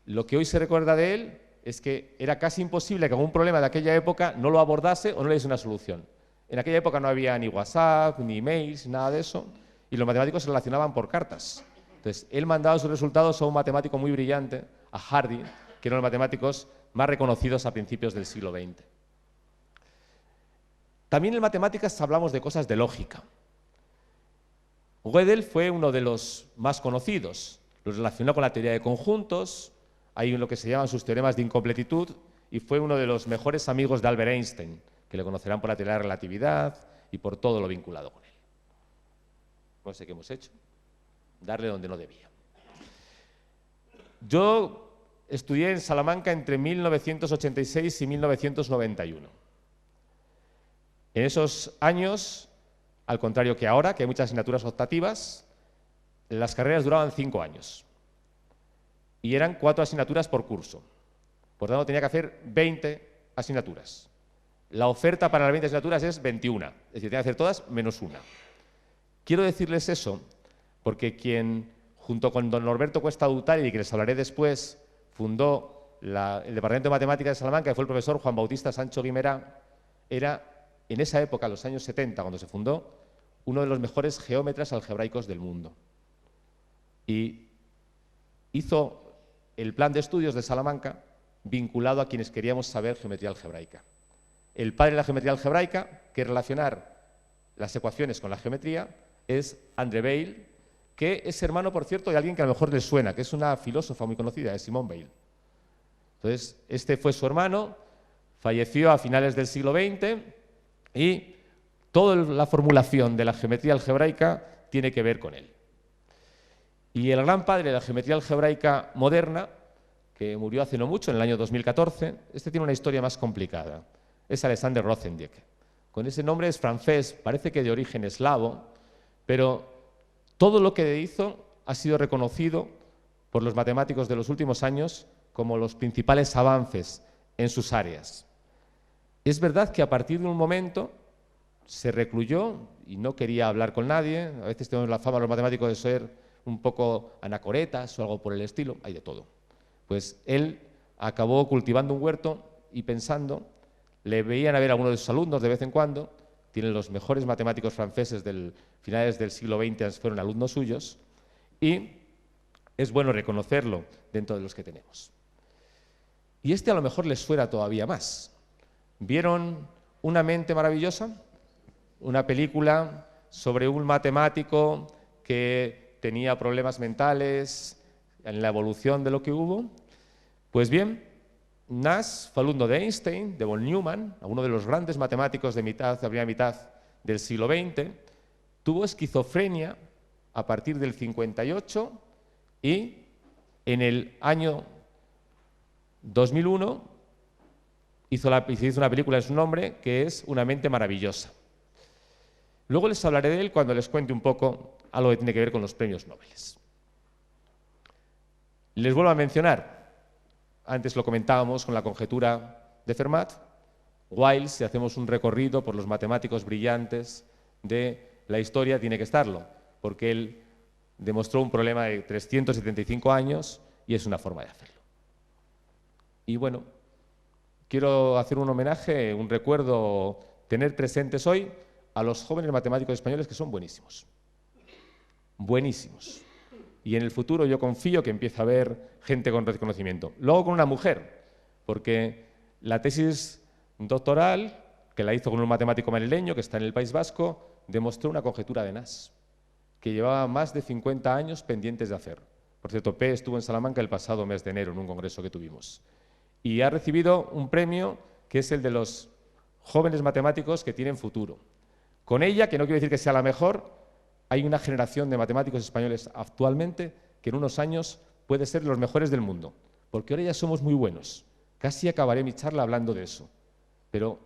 lo que hoy se recuerda de él es que era casi imposible que algún problema de aquella época no lo abordase o no le diese una solución. En aquella época no había ni WhatsApp, ni emails, nada de eso, y los matemáticos se relacionaban por cartas. Entonces, él mandaba sus resultados a un matemático muy brillante, a Hardy, que eran los matemáticos más reconocidos a principios del siglo XX. También en matemáticas hablamos de cosas de lógica. Gödel fue uno de los más conocidos. Lo relacionó con la teoría de conjuntos, hay lo que se llaman sus teoremas de incompletitud, y fue uno de los mejores amigos de Albert Einstein, que le conocerán por la teoría de la relatividad y por todo lo vinculado con él. no sé qué hemos hecho, darle donde no debía. Yo estudié en Salamanca entre 1986 y 1991. En esos años, al contrario que ahora, que hay muchas asignaturas optativas, las carreras duraban 5 años y eran 4 asignaturas por curso. Por tanto, tenía que hacer 20 asignaturas. La oferta para las 20 asignaturas es 21, es decir, tenía que hacer todas menos una. Quiero decirles eso porque quien, junto con don Norberto Cuesta Dutari, que les hablaré después, fundó el Departamento de Matemáticas de Salamanca, que fue el profesor Juan Bautista Sancho Guimerá, era, en esa época, los años 70, cuando se fundó, uno de los mejores geómetras algebraicos del mundo. Y hizo el plan de estudios de Salamanca vinculado a quienes queríamos saber geometría algebraica. El padre de la geometría algebraica, que es relacionar las ecuaciones con la geometría, es André Weil, que es hermano, por cierto, de alguien que a lo mejor les suena, que es una filósofa muy conocida, es Simone Weil. Entonces, este fue su hermano, falleció a finales del siglo XX y toda la formulación de la geometría algebraica tiene que ver con él. Y el gran padre de la geometría algebraica moderna, que murió hace no mucho, en el año 2014, este tiene una historia más complicada, es Alexander Grothendieck. Con ese nombre es francés, parece que de origen eslavo, pero todo lo que hizo ha sido reconocido por los matemáticos de los últimos años como los principales avances en sus áreas. Es verdad que a partir de un momento se recluyó y no quería hablar con nadie. A veces tenemos la fama los matemáticos de ser un poco anacoretas o algo por el estilo, hay de todo. Pues él acabó cultivando un huerto y pensando, le veían a ver a algunos de sus alumnos de vez en cuando, tienen los mejores matemáticos franceses del finales del siglo XX, fueron alumnos suyos, y es bueno reconocerlo dentro de los que tenemos. Y este a lo mejor les suena todavía más. ¿Vieron Una mente maravillosa? Una película sobre un matemático que tenía problemas mentales en la evolución de lo que hubo. Pues bien, Nash fue alumno de Einstein, de von Neumann, uno de los grandes matemáticos de la primera mitad del siglo XX, tuvo esquizofrenia a partir del 58 y en el año 2001 hizo una película en su nombre que es Una mente maravillosa. Luego les hablaré de él cuando les cuente un poco algo que tiene que ver con los premios Nobel. Les vuelvo a mencionar, antes lo comentábamos con la conjetura de Fermat, Weil, si hacemos un recorrido por los matemáticos brillantes de la historia, tiene que estarlo, porque él demostró un problema de 375 años y es una forma de hacerlo. Y bueno, quiero hacer un homenaje, un recuerdo, tener presentes hoy a los jóvenes matemáticos españoles que son buenísimos. Buenísimos. Y en el futuro yo confío que empiece a haber gente con reconocimiento. Luego con una mujer, porque la tesis doctoral, que la hizo con un matemático madrileño que está en el País Vasco, demostró una conjetura de Nash, que llevaba más de 50 años pendientes de hacer. Por cierto, P. estuvo en Salamanca el pasado mes de enero en un congreso que tuvimos. Y ha recibido un premio que es el de los jóvenes matemáticos que tienen futuro. Con ella, que no quiero decir que sea la mejor, hay una generación de matemáticos españoles actualmente que en unos años puede ser los mejores del mundo, porque ahora ya somos muy buenos. Casi acabaré mi charla hablando de eso. Pero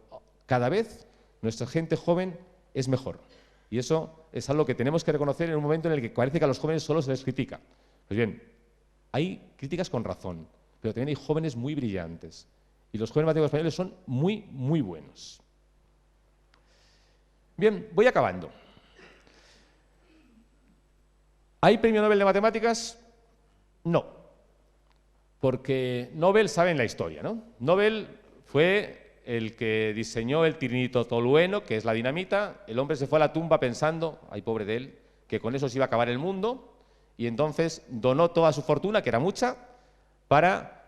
cada vez nuestra gente joven es mejor. Y eso es algo que tenemos que reconocer en un momento en el que parece que a los jóvenes solo se les critica. Pues bien, hay críticas con razón, pero también hay jóvenes muy brillantes. Y los jóvenes matemáticos españoles son muy, muy buenos. Bien, voy acabando. ¿Hay premio Nobel de Matemáticas? No, porque Nobel saben la historia, ¿no? Nobel fue el que diseñó el trinitotolueno, que es la dinamita. El hombre se fue a la tumba pensando, ay pobre de él, que con eso se iba a acabar el mundo, y entonces donó toda su fortuna, que era mucha, para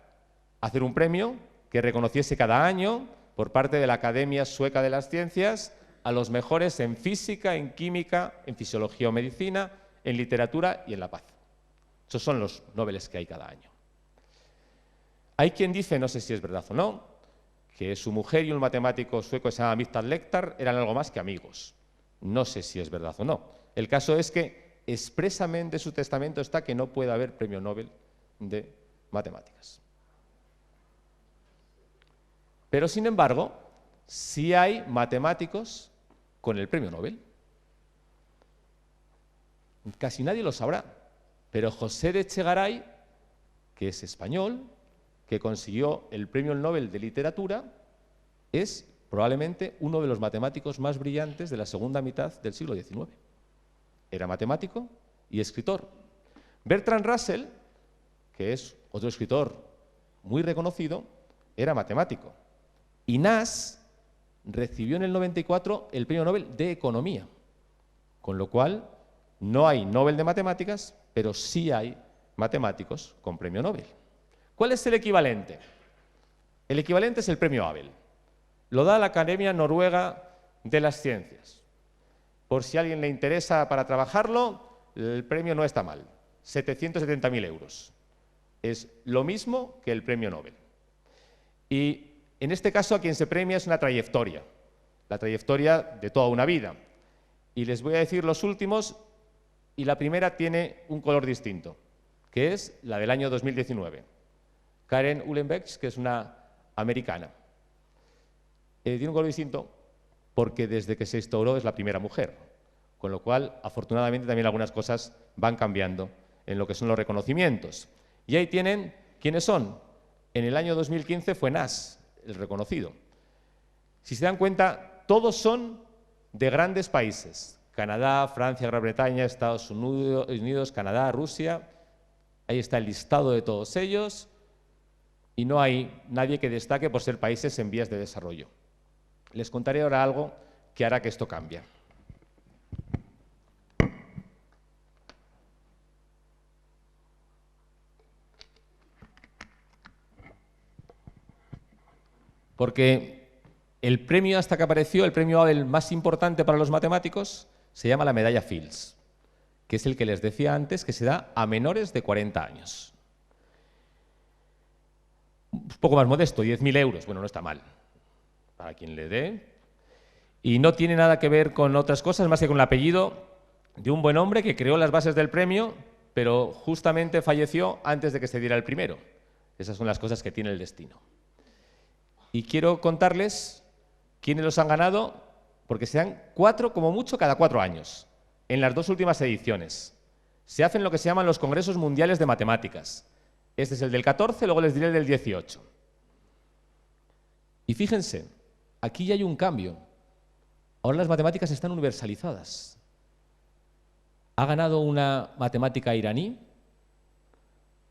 hacer un premio que reconociese cada año, por parte de la Academia Sueca de las Ciencias, a los mejores en física, en química, en fisiología o medicina, en literatura y en la paz. Esos son los Nobeles que hay cada año. Hay quien dice, no sé si es verdad o no, que su mujer y un matemático sueco que se llama Mikhail Lectar eran algo más que amigos. No sé si es verdad o no. El caso es que expresamente en su testamento está que no puede haber premio Nobel de matemáticas. Pero, sin embargo, sí hay matemáticos con el premio Nobel. Casi nadie lo sabrá, pero José de Echegaray, que es español, que consiguió el premio Nobel de Literatura, es probablemente uno de los matemáticos más brillantes de la segunda mitad del siglo XIX. Era matemático y escritor. Bertrand Russell, que es otro escritor muy reconocido, era matemático. Y Nash recibió en el 94 el premio Nobel de Economía, con lo cual no hay Nobel de Matemáticas, pero sí hay matemáticos con premio Nobel. ¿Cuál es el equivalente? El equivalente es el premio Abel. Lo da la Academia Noruega de las Ciencias. Por si a alguien le interesa para trabajarlo, el premio no está mal, 770.000 euros. Es lo mismo que el premio Nobel. Y en este caso a quien se premia es una trayectoria, la trayectoria de toda una vida. Y les voy a decir los últimos, y la primera tiene un color distinto, que es la del año 2019. Karen Uhlenbeck, que es una americana. Tiene un color distinto porque desde que se instauró es la primera mujer, con lo cual, afortunadamente, también algunas cosas van cambiando en lo que son los reconocimientos. Y ahí tienen quiénes son. En el año 2015 fue Nash, el reconocido. Si se dan cuenta, todos son de grandes países. Canadá, Francia, Gran Bretaña, Estados Unidos, Canadá, Rusia. Ahí está el listado de todos ellos. Y no hay nadie que destaque por ser países en vías de desarrollo. Les contaré ahora algo que hará que esto cambie. Porque el premio hasta que apareció, el premio Abel más importante para los matemáticos, se llama la medalla Fields, que es el que les decía antes que se da a menores de 40 años. Un poco más modesto, 10.000 euros. Bueno, no está mal, para quien le dé. Y no tiene nada que ver con otras cosas más que con el apellido de un buen hombre que creó las bases del premio, pero justamente falleció antes de que se diera el primero. Esas son las cosas que tiene el destino. Y quiero contarles quiénes los han ganado, porque se dan 4, como mucho, cada 4 años, en las 2 últimas ediciones. Se hacen lo que se llaman los Congresos Mundiales de Matemáticas. Este es el del 14, luego les diré el del 18. Y fíjense, aquí ya hay un cambio. Ahora las matemáticas están universalizadas. Ha ganado una matemática iraní,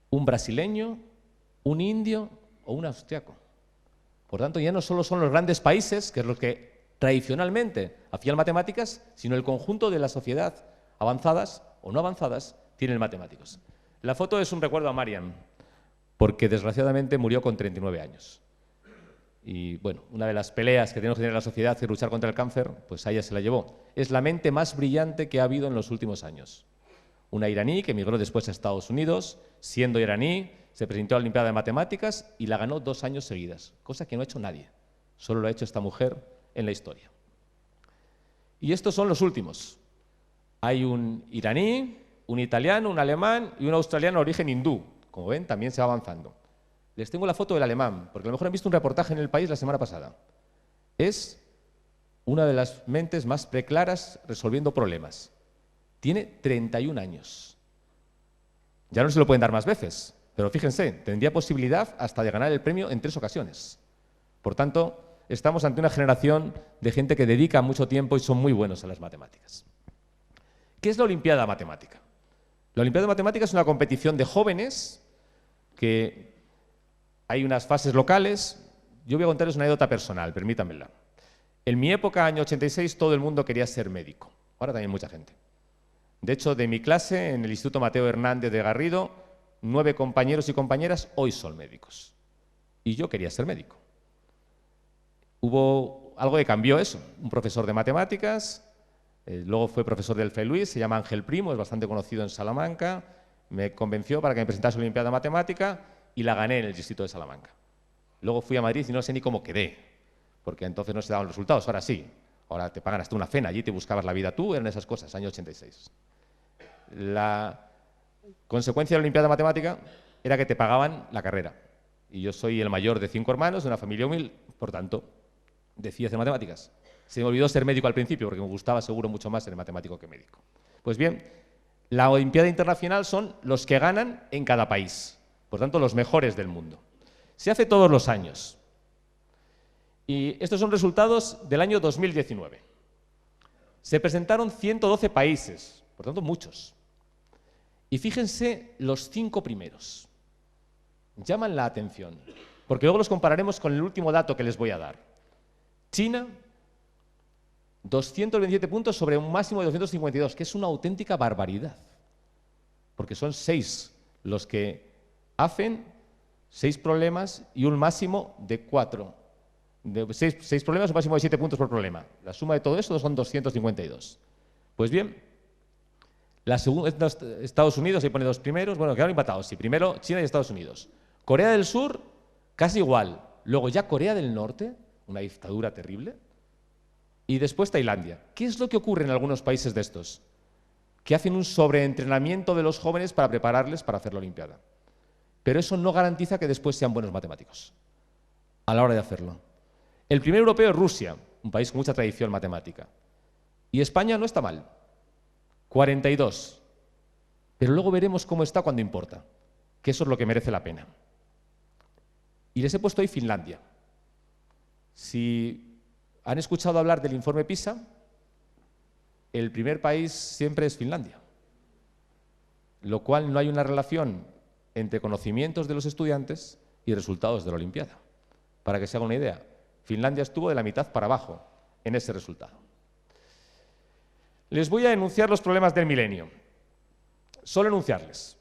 un brasileño, un indio o un austriaco. Por tanto, ya no solo son los grandes países, que es los que tradicionalmente hacían matemáticas, sino el conjunto de la sociedad, avanzadas o no avanzadas, tienen matemáticos. La foto es un recuerdo a Mariam, porque desgraciadamente murió con 39 años. Y bueno, una de las peleas que tenemos que tener en la sociedad es luchar contra el cáncer, pues a ella se la llevó. Es la mente más brillante que ha habido en los últimos años. Una iraní que emigró después a Estados Unidos, siendo iraní, se presentó a la Olimpiada de Matemáticas y la ganó 2 años seguidas, cosa que no ha hecho nadie. Solo lo ha hecho esta mujer en la historia. Y estos son los últimos. Hay un iraní, un italiano, un alemán y un australiano de origen hindú. Como ven, también se va avanzando. Les tengo la foto del alemán, porque a lo mejor han visto un reportaje en El País la semana pasada. Es una de las mentes más preclaras resolviendo problemas. Tiene 31 años. Ya no se lo pueden dar más veces, pero fíjense, tendría posibilidad hasta de ganar el premio en 3 ocasiones. Por tanto, estamos ante una generación de gente que dedica mucho tiempo y son muy buenos en las matemáticas. ¿Qué es la Olimpiada Matemática? La Olimpiada Matemática es una competición de jóvenes que hay unas fases locales. Yo voy a contarles una anécdota personal, permítanmela. En mi época, año 86, todo el mundo quería ser médico. Ahora también mucha gente. De hecho, de mi clase, en el Instituto Mateo Hernández de Garrido, 9 compañeros y compañeras hoy son médicos. Y yo quería ser médico. Hubo algo que cambió eso. Un profesor de matemáticas, luego fue profesor del FE Luis, se llama Ángel Primo, es bastante conocido en Salamanca, me convenció para que me presentase a la Olimpiada Matemática y la gané en el distrito de Salamanca. Luego fui a Madrid y no sé ni cómo quedé, porque entonces no se daban los resultados, ahora sí. Ahora te pagan hasta una cena, allí te buscabas la vida tú, eran esas cosas, año 86. La consecuencia de la Olimpiada de Matemática era que te pagaban la carrera. Y yo soy el mayor de 5 hermanos, de una familia humilde, por tanto, decidí hacer matemáticas. Se me olvidó ser médico al principio, porque me gustaba seguro mucho más ser matemático que médico. Pues bien, la Olimpiada Internacional son los que ganan en cada país, por tanto, los mejores del mundo. Se hace todos los años. Y estos son resultados del año 2019. Se presentaron 112 países, por tanto, muchos. Y fíjense los 5 primeros. Llaman la atención, porque luego los compararemos con el último dato que les voy a dar. China, 227 puntos sobre un máximo de 252, que es una auténtica barbaridad, porque son 6 los que hacen 6 problemas y un máximo de 4. De 6 problemas, un máximo de 7 puntos por problema. La suma de todo eso son 252. Pues bien, la segunda, Estados Unidos, ahí pone 2 primeros, bueno, quedaron empatados, sí, primero China y Estados Unidos. Corea del Sur, casi igual. Luego ya Corea del Norte, una dictadura terrible. Y después Tailandia. ¿Qué es lo que ocurre en algunos países de estos? Que hacen un sobreentrenamiento de los jóvenes para prepararles para hacer la Olimpiada. Pero eso no garantiza que después sean buenos matemáticos a la hora de hacerlo. El primer europeo es Rusia, un país con mucha tradición matemática. Y España no está mal, 42. Pero luego veremos cómo está cuando importa, que eso es lo que merece la pena. Y les he puesto ahí Finlandia. Si han escuchado hablar del informe PISA, el primer país siempre es Finlandia, lo cual no hay una relación entre conocimientos de los estudiantes y resultados de la Olimpiada. Para que se haga una idea, Finlandia estuvo de la mitad para abajo en ese resultado. Les voy a enunciar los problemas del milenio. Solo enunciarles.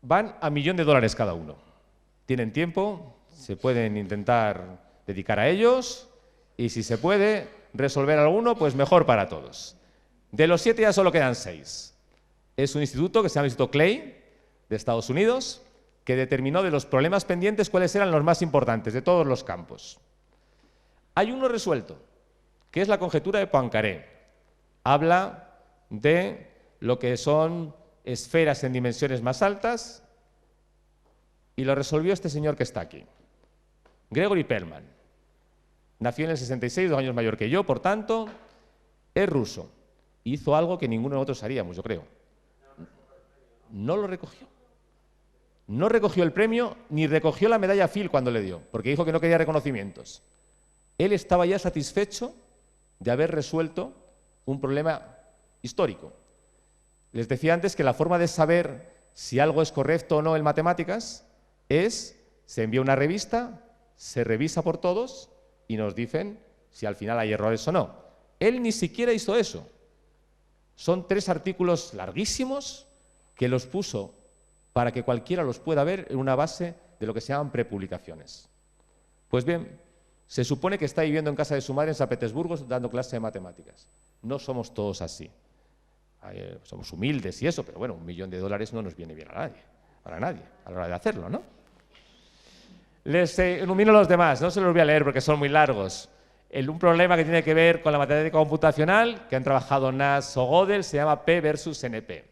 Van a $1.000.000 cada uno. Tienen tiempo, se pueden intentar dedicar a ellos y si se puede resolver alguno, pues mejor para todos. De los 7 ya solo quedan 6. Es un instituto que se llama Instituto Clay, de Estados Unidos, que determinó de los problemas pendientes cuáles eran los más importantes de todos los campos. Hay uno resuelto, que es la conjetura de Poincaré. Habla de lo que son esferas en dimensiones más altas y lo resolvió este señor que está aquí, Gregory Perelman. Nació en el 66, 2 años mayor que yo, por tanto, es ruso. Hizo algo que ninguno de nosotros haríamos, yo creo. No lo recogió. No recogió el premio ni recogió la medalla Phil cuando le dio, porque dijo que no quería reconocimientos. Él estaba ya satisfecho de haber resuelto un problema histórico. Les decía antes que la forma de saber si algo es correcto o no en matemáticas es, se envía una revista, se revisa por todos y nos dicen si al final hay errores o no. Él ni siquiera hizo eso. Son 3 artículos larguísimos que los puso para que cualquiera los pueda ver en una base de lo que se llaman prepublicaciones. Pues bien, se supone que está viviendo en casa de su madre en San Petersburgo dando clase de matemáticas. No somos todos así. Somos humildes y eso, pero bueno, $1.000.000 no nos viene bien a nadie, a la hora de hacerlo, ¿no? Les enumero los demás, no se los voy a leer porque son muy largos. Un problema que tiene que ver con la matemática computacional, que han trabajado Nash o Gödel, se llama P versus NP.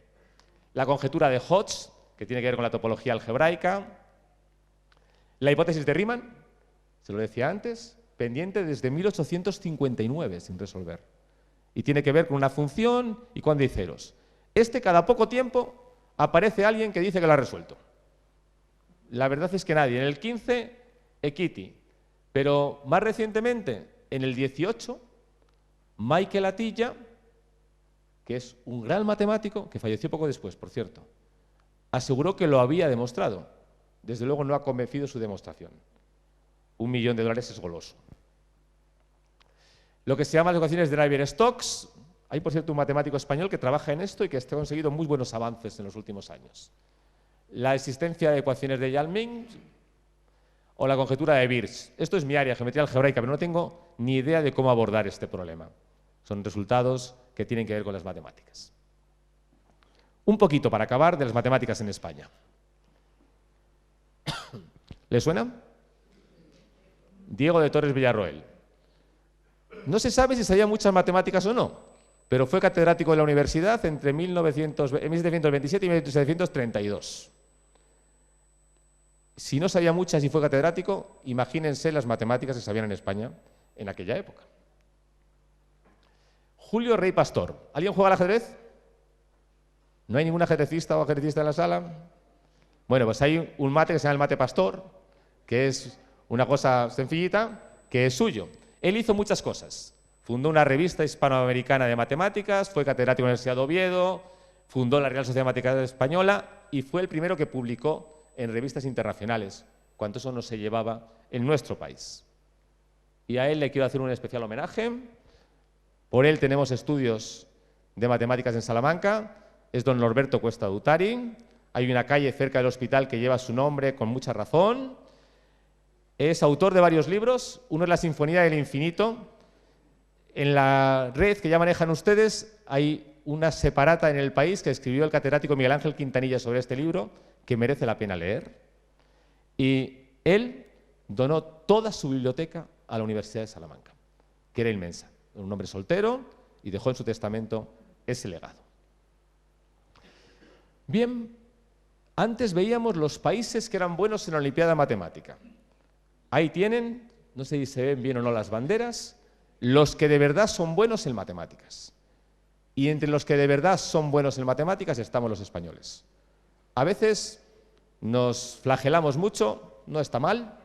La conjetura de Hodge, que tiene que ver con la topología algebraica. La hipótesis de Riemann, se lo decía antes, pendiente desde 1859 sin resolver. Y tiene que ver con una función y cuando hay ceros. Cada poco tiempo aparece alguien que dice que lo ha resuelto. La verdad es que nadie. En el 15, Equity. Pero más recientemente, en el 18, Michael Atiyah, que es un gran matemático, que falleció poco después, por cierto, aseguró que lo había demostrado. Desde luego no ha convencido su demostración. $1.000.000 es goloso. Lo que se llama las ecuaciones de Navier-Stokes. Hay, por cierto, un matemático español que trabaja en esto y que ha conseguido muy buenos avances en los últimos años. La existencia de ecuaciones de Yalmin o la conjetura de Birch. Esto es mi área, geometría algebraica, pero no tengo ni idea de cómo abordar este problema. Son resultados que tienen que ver con las matemáticas. Un poquito para acabar de las matemáticas en España. ¿Le suena? Diego de Torres Villarroel. No se sabe si sabía muchas matemáticas o no, pero fue catedrático de la universidad entre 1727 y 1732. Si no sabía muchas y fue catedrático, imagínense las matemáticas que sabían en España en aquella época. Julio Rey Pastor. ¿Alguien juega al ajedrez? ¿No hay ningún ajedrecista o ajedrecista en la sala? Bueno, pues hay un mate que se llama el mate Pastor, que es una cosa sencillita, que es suyo. Él hizo muchas cosas. Fundó una revista hispanoamericana de matemáticas, fue catedrático en la Universidad de Oviedo, fundó la Real Sociedad Matemática Española y fue el primero que publicó en revistas internacionales, cuando eso no se llevaba en nuestro país. Y a él le quiero hacer un especial homenaje. Por él tenemos estudios de matemáticas en Salamanca. Es don Norberto Cuesta Dutari. Hay una calle cerca del hospital que lleva su nombre con mucha razón. Es autor de varios libros. Uno es La Sinfonía del Infinito. En la red que ya manejan ustedes hay una separata en el país que escribió el catedrático Miguel Ángel Quintanilla sobre este libro, que merece la pena leer. Y él donó toda su biblioteca a la Universidad de Salamanca, que era inmensa. Un hombre soltero y dejó en su testamento ese legado. Bien, antes veíamos los países que eran buenos en la Olimpiada Matemática. Ahí tienen, no sé si se ven bien o no las banderas, los que de verdad son buenos en matemáticas. Y entre los que de verdad son buenos en matemáticas estamos los españoles. A veces nos flagelamos mucho, no está mal.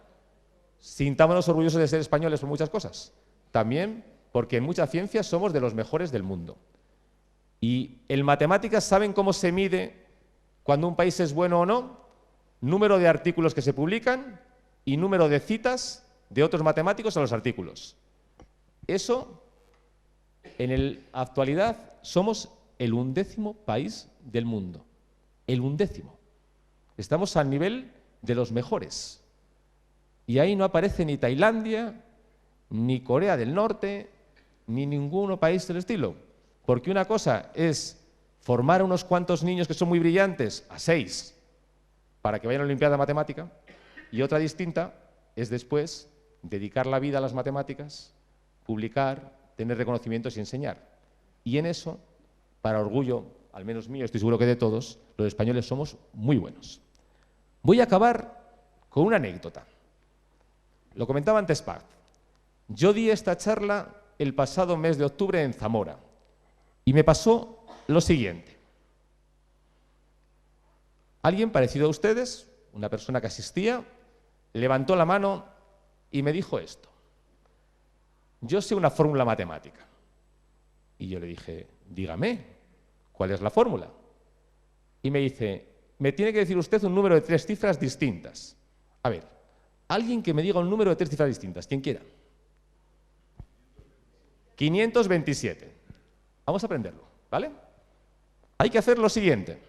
Sintámonos orgullosos de ser españoles por muchas cosas. También porque en muchas ciencias somos de los mejores del mundo. Y en matemáticas, ¿saben cómo se mide cuando un país es bueno o no? Número de artículos que se publican y número de citas de otros matemáticos a los artículos. Eso, en la actualidad, somos el 11º país del mundo. El 11º. Estamos al nivel de los mejores. Y ahí no aparece ni Tailandia, ni Corea del Norte, ni ningún país del estilo. Porque una cosa es formar a unos cuantos niños que son muy brillantes, a 6, para que vayan a la Olimpiada Matemática, y otra distinta es después dedicar la vida a las matemáticas, publicar, tener reconocimientos y enseñar. Y en eso, para orgullo, al menos mío, estoy seguro que de todos, los españoles somos muy buenos. Voy a acabar con una anécdota. Lo comentaba antes Paz. Yo di esta charla el pasado mes de octubre en Zamora y me pasó lo siguiente. Alguien parecido a ustedes, una persona que asistía, levantó la mano y me dijo esto. Yo sé una fórmula matemática. Y yo le dije, dígame, ¿cuál es la fórmula? Y me dice, me tiene que decir usted un número de 3 cifras distintas. A ver, alguien que me diga un número de 3 cifras distintas, quien quiera. 527. Vamos a aprenderlo, ¿vale? Hay que hacer lo siguiente.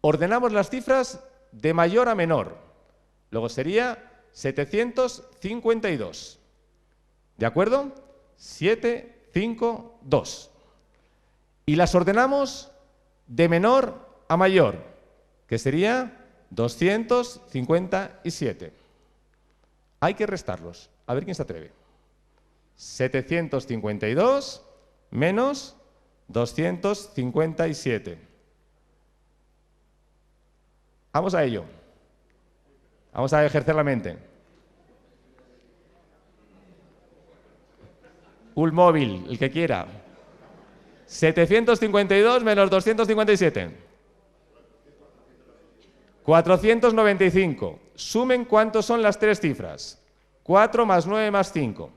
Ordenamos las cifras de mayor a menor. Luego sería 752. ¿De acuerdo? 7, 5, 2. Y las ordenamos de menor a mayor, que sería 257. Hay que restarlos. A ver quién se atreve. 752 menos 257. Vamos a ello. Vamos a ejercer la mente. Un móvil, el que quiera. 752 menos 257. 495. Sumen cuántos son las 3 cifras. 4 más 9 más 5.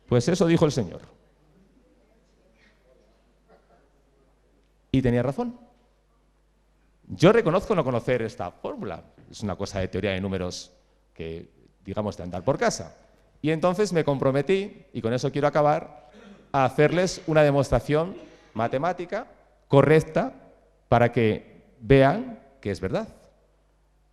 Pues eso dijo el señor. Y tenía razón. Yo reconozco no conocer esta fórmula. Es una cosa de teoría de números que, digamos, de andar por casa. Y entonces me comprometí, y con eso quiero acabar, a hacerles una demostración matemática correcta para que vean que es verdad.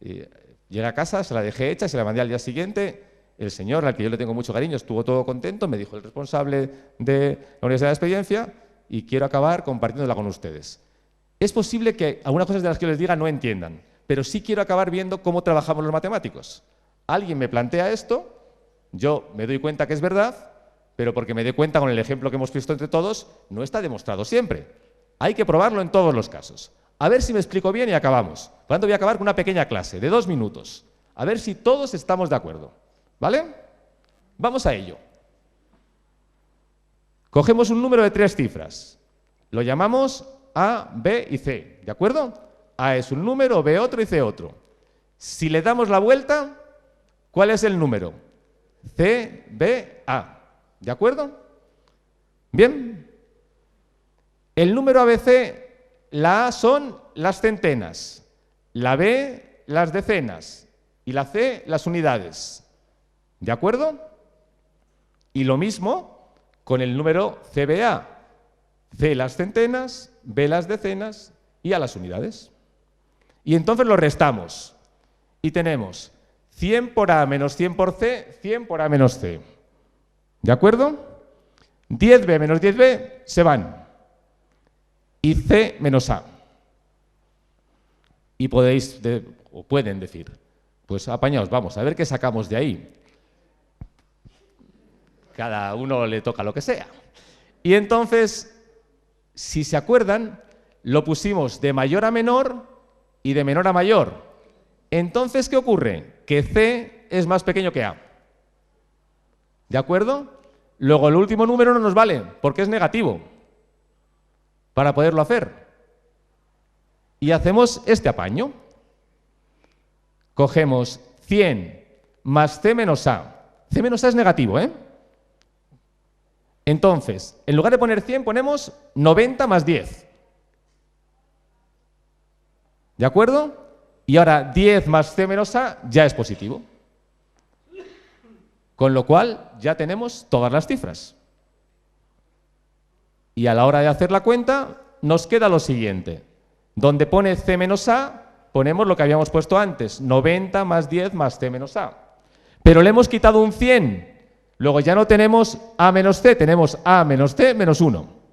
Y llegué a casa, se la dejé hecha, se la mandé al día siguiente. El señor, al que yo le tengo mucho cariño, estuvo todo contento, me dijo el responsable de la Universidad de Experiencia, y quiero acabar compartiéndola con ustedes. Es posible que algunas cosas de las que les diga no entiendan, pero sí quiero acabar viendo cómo trabajamos los matemáticos. Alguien me plantea esto Yo me doy cuenta que es verdad, pero porque me doy cuenta con el ejemplo que hemos visto entre todos, no está demostrado siempre. Hay que probarlo en todos los casos. A ver si me explico bien y acabamos. Por lo tanto, voy a acabar con una pequeña clase de 2 minutos. A ver si todos estamos de acuerdo. ¿Vale? Vamos a ello. Cogemos un número de 3 cifras. Lo llamamos A, B y C. ¿De acuerdo? A es un número, B otro y C otro. Si le damos la vuelta, ¿cuál es el número? C, B, A. ¿De acuerdo? Bien. El número ABC, la A son las centenas, la B las decenas y la C las unidades. ¿De acuerdo? Y lo mismo con el número CBA. C las centenas, B las decenas y A las unidades. Y entonces lo restamos. Y tenemos 100 por A menos 100 por C, 100 por A menos C. ¿De acuerdo? 10B menos 10B se van. Y C menos A. Y pueden decir, pues apañaos, vamos, a ver qué sacamos de ahí. Cada uno le toca lo que sea. Y entonces, si se acuerdan, lo pusimos de mayor a menor y de menor a mayor. Entonces, ¿qué ocurre? Que C es más pequeño que A. ¿De acuerdo? Luego el último número no nos vale, porque es negativo, para poderlo hacer. Y hacemos este apaño. Cogemos 100 más C menos A. C menos A es negativo, ¿eh? Entonces, en lugar de poner 100, ponemos 90 más 10. ¿De acuerdo? Y ahora 10 más C menos A ya es positivo. Con lo cual ya tenemos todas las cifras. Y a la hora de hacer la cuenta nos queda lo siguiente. Donde pone C menos A, ponemos lo que habíamos puesto antes, 90 más 10 más C menos A. Pero le hemos quitado un 100. Luego ya no tenemos A menos C, tenemos A menos C menos 1.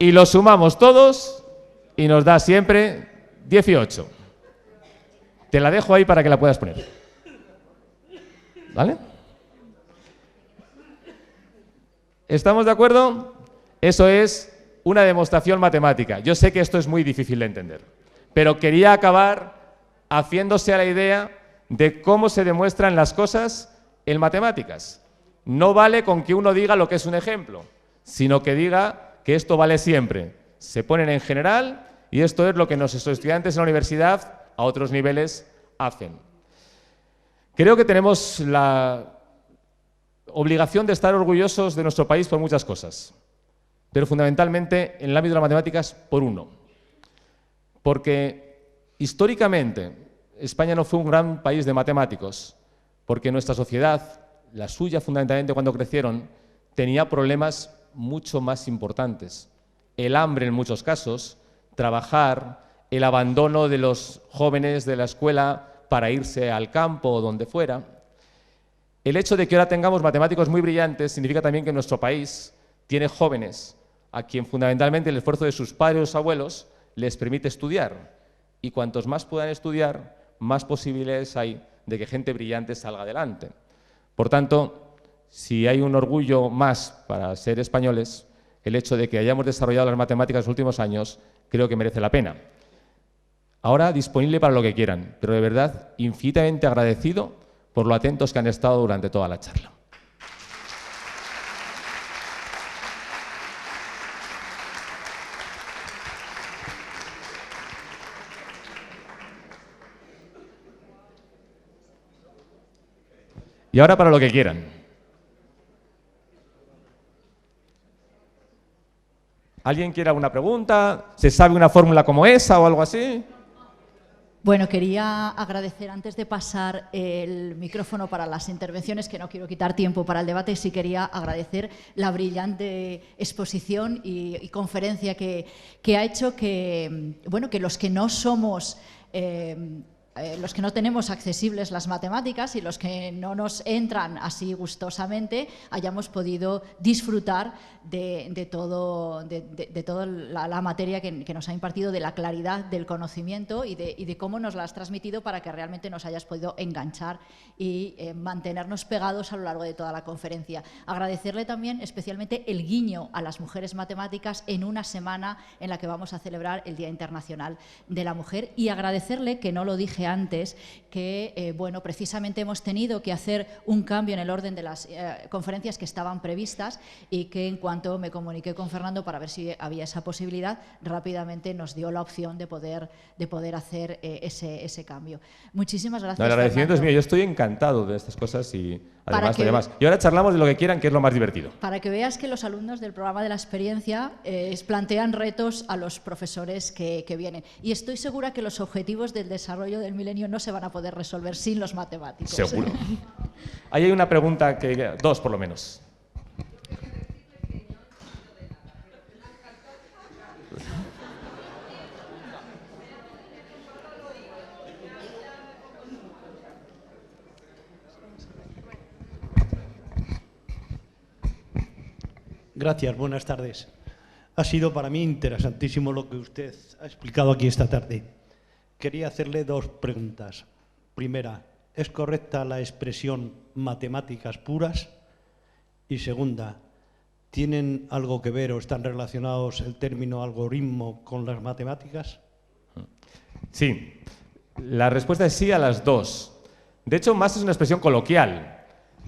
Y lo sumamos todos y nos da siempre 18. Te la dejo ahí para que la puedas poner. ¿Vale? ¿Estamos de acuerdo? Eso es una demostración matemática. Yo sé que esto es muy difícil de entender, pero quería acabar haciéndose a la idea de cómo se demuestran las cosas en matemáticas. No vale con que uno diga lo que es un ejemplo, sino que diga que esto vale siempre. Se ponen en general y esto es lo que nuestros estudiantes en la universidad a otros niveles hacen. Creo que tenemos la obligación de estar orgullosos de nuestro país por muchas cosas, pero fundamentalmente en el ámbito de las matemáticas por uno. Porque históricamente España no fue un gran país de matemáticos, porque nuestra sociedad, la suya fundamentalmente cuando crecieron, tenía problemas mucho más importantes. El hambre en muchos casos, trabajar, el abandono de los jóvenes de la escuela para irse al campo o donde fuera. El hecho de que ahora tengamos matemáticos muy brillantes significa también que nuestro país tiene jóvenes a quien fundamentalmente el esfuerzo de sus padres o sus abuelos les permite estudiar. Y cuantos más puedan estudiar, más posibilidades hay de que gente brillante salga adelante. Por tanto, si hay un orgullo más para ser españoles, el hecho de que hayamos desarrollado las matemáticas en los últimos años, creo que merece la pena. Ahora disponible para lo que quieran, pero de verdad infinitamente agradecido por lo atentos que han estado durante toda la charla. Y ahora para lo que quieran. ¿Alguien quiere alguna pregunta? ¿Se sabe una fórmula como esa o algo así? Bueno, quería agradecer, antes de pasar el micrófono para las intervenciones, que no quiero quitar tiempo para el debate, sí quería agradecer la brillante exposición y conferencia que ha hecho que, bueno, que los que no somos los que no tenemos accesibles las matemáticas y los que no nos entran así gustosamente, hayamos podido disfrutar de toda la materia que nos ha impartido, de la claridad del conocimiento y de cómo nos la has transmitido para que realmente nos hayas podido enganchar y mantenernos pegados a lo largo de toda la conferencia. Agradecerle también especialmente el guiño a las mujeres matemáticas en una semana en la que vamos a celebrar el Día Internacional de la Mujer, y agradecerle, que no lo dije antes, que bueno, precisamente hemos tenido que hacer un cambio en el orden de las conferencias que estaban previstas, y que en cuanto me comuniqué con Fernando para ver si había esa posibilidad, rápidamente nos dio la opción de poder hacer ese cambio. Muchísimas gracias. No, el agradecimiento es mío. Yo estoy encantado de estas cosas y además. Y ahora charlamos de lo que quieran, que es lo más divertido. Para que veas que los alumnos del programa de la experiencia plantean retos a los profesores que vienen. Y estoy segura que los objetivos del desarrollo del milenio no se van a poder resolver sin los matemáticos. Seguro. Ahí hay una pregunta, dos por lo menos. Gracias, buenas tardes. Ha sido para mí interesantísimo lo que usted ha explicado aquí esta tarde. Quería hacerle dos preguntas. Primera, ¿es correcta la expresión matemáticas puras? Y segunda, ¿tienen algo que ver o están relacionados el término algoritmo con las matemáticas? Sí, la respuesta es sí a las dos. De hecho, más es una expresión coloquial.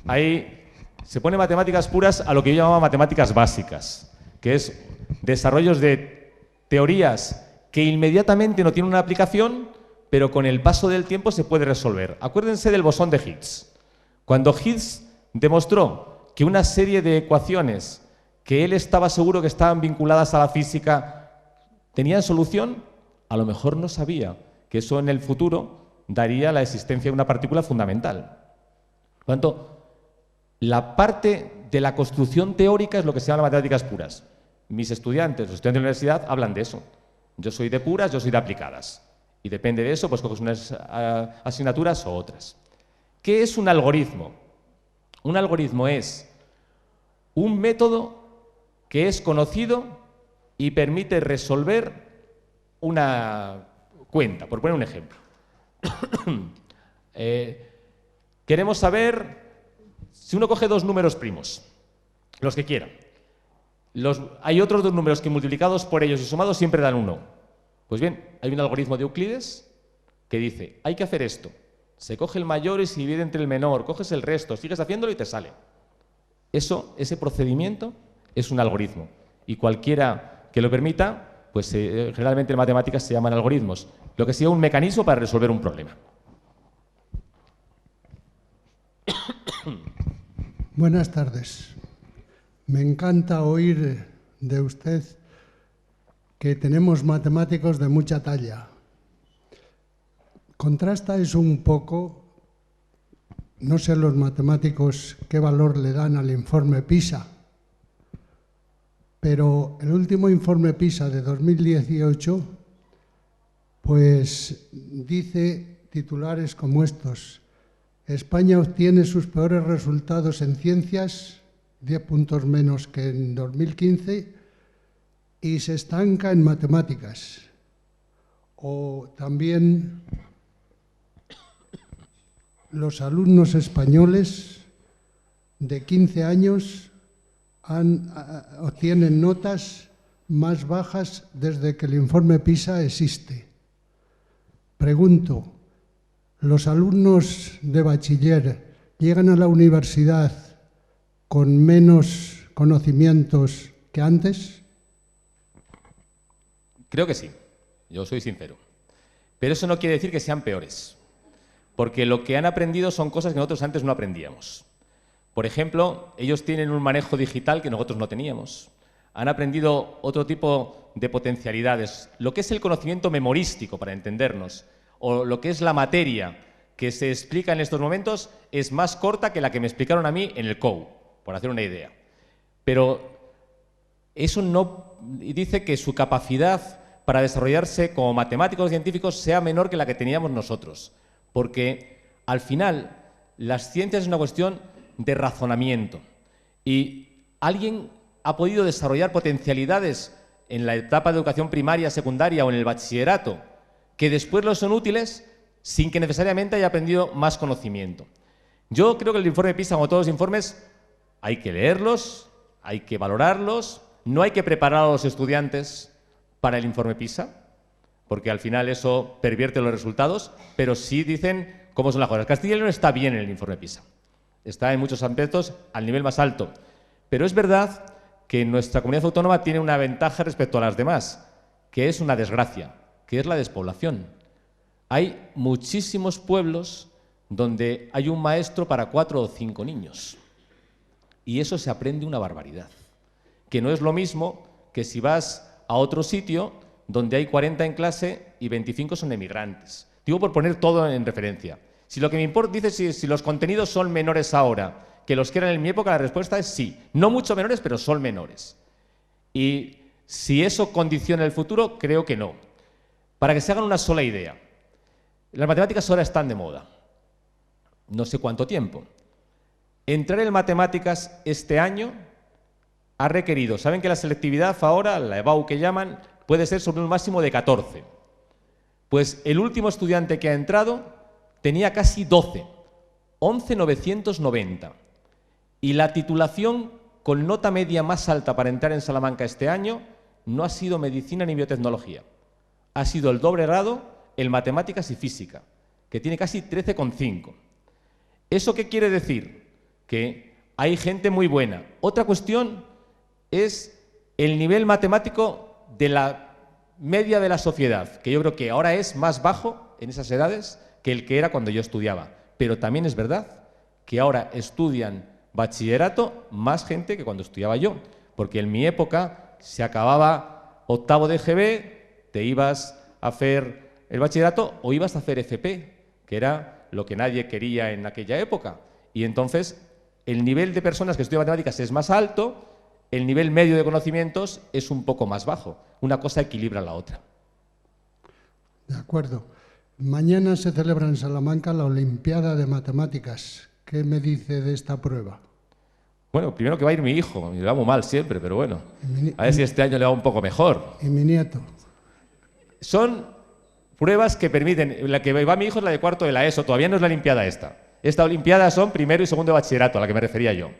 Ahí se pone matemáticas puras a lo que yo llamaba matemáticas básicas, que es desarrollos de teorías que inmediatamente no tienen una aplicación, pero con el paso del tiempo se puede resolver. Acuérdense del bosón de Higgs. Cuando Higgs demostró que una serie de ecuaciones que él estaba seguro que estaban vinculadas a la física tenían solución, a lo mejor no sabía que eso en el futuro daría la existencia de una partícula fundamental. Por lo tanto, la parte de la construcción teórica es lo que se llama matemáticas puras. Mis estudiantes, los estudiantes de la universidad, hablan de eso. Yo soy de puras, yo soy de aplicadas. Y depende de eso, pues coges unas asignaturas o otras. ¿Qué es un algoritmo? Un algoritmo es un método que es conocido y permite resolver una cuenta, por poner un ejemplo. Queremos saber si uno coge dos números primos, los que quiera. Hay otros dos números que multiplicados por ellos y sumados siempre dan 1. Pues bien, hay un algoritmo de Euclides que dice, hay que hacer esto. Se coge el mayor y se divide entre el menor, coges el resto, sigues haciéndolo y te sale. Ese procedimiento es un algoritmo. Y cualquiera que lo permita, pues generalmente en matemáticas se llaman algoritmos. Lo que sea un mecanismo para resolver un problema. Buenas tardes. Me encanta oír de usted que tenemos matemáticos de mucha talla. Contrasta eso un poco, no sé los matemáticos qué valor le dan al informe PISA, pero el último informe PISA de 2018 pues dice titulares como estos: España obtiene sus peores resultados en ciencias, 10 puntos menos que en 2015, y se estanca en matemáticas. O también los alumnos españoles de 15 años obtienen notas más bajas desde que el informe PISA existe. Pregunto, ¿los alumnos de bachiller llegan a la universidad con menos conocimientos que antes? Creo que sí, yo soy sincero. Pero eso no quiere decir que sean peores, porque lo que han aprendido son cosas que nosotros antes no aprendíamos. Por ejemplo, ellos tienen un manejo digital que nosotros no teníamos. Han aprendido otro tipo de potencialidades, lo que es el conocimiento memorístico, para entendernos, o lo que es la materia que se explica en estos momentos, es más corta que la que me explicaron a mí en el COU, por hacer una idea. Pero eso no dice que su capacidad para desarrollarse como matemáticos o científicos sea menor que la que teníamos nosotros. Porque al final las ciencias es una cuestión de razonamiento. Y alguien ha podido desarrollar potencialidades en la etapa de educación primaria, secundaria o en el bachillerato que después lo son útiles sin que necesariamente haya aprendido más conocimiento. Yo creo que el informe PISA, como todos los informes, hay que leerlos, hay que valorarlos, no hay que preparar a los estudiantes para el informe PISA, porque al final eso pervierte los resultados, pero sí dicen cómo son las cosas. Castilla y León está bien en el informe PISA, está en muchos aspectos al nivel más alto, pero es verdad que nuestra comunidad autónoma tiene una ventaja respecto a las demás, que es una desgracia, que es la despoblación. Hay muchísimos pueblos donde hay un maestro para 4 o 5 niños. Y eso se aprende una barbaridad. Que no es lo mismo que si vas a otro sitio donde hay 40 en clase y 25 son emigrantes. Digo por poner todo en referencia. Si lo que me importa, dice si los contenidos son menores ahora que los que eran en mi época, la respuesta es sí. No mucho menores, pero son menores. Y si eso condiciona el futuro, creo que no. Para que se hagan una sola idea. Las matemáticas ahora están de moda. No sé cuánto tiempo. Entrar en matemáticas este año ha requerido, saben que la selectividad ahora, la EBAU que llaman, puede ser sobre un máximo de 14. Pues el último estudiante que ha entrado tenía casi 12, 11.990. Y la titulación con nota media más alta para entrar en Salamanca este año no ha sido medicina ni biotecnología. Ha sido el doble grado en matemáticas y física, que tiene casi 13,5. ¿Eso qué quiere decir? Que hay gente muy buena. Otra cuestión es el nivel matemático de la media de la sociedad, que yo creo que ahora es más bajo en esas edades que el que era cuando yo estudiaba. Pero también es verdad que ahora estudian bachillerato más gente que cuando estudiaba yo, porque en mi época se acababa octavo de GB, te ibas a hacer el bachillerato o ibas a hacer FP, que era lo que nadie quería en aquella época. Y entonces el nivel de personas que estudian matemáticas es más alto, el nivel medio de conocimientos es un poco más bajo. Una cosa equilibra la otra. De acuerdo. Mañana se celebra en Salamanca la Olimpiada de Matemáticas. ¿Qué me dice de esta prueba? Bueno, primero que va a ir mi hijo, y le va muy mal siempre, pero bueno, a ver si este año le va un poco mejor. Y mi nieto. Son pruebas que permiten, la que va mi hijo es la de cuarto de la ESO, todavía no es la Olimpiada esta. Esta Olimpiada son primero y segundo de bachillerato, a la que me refería yo.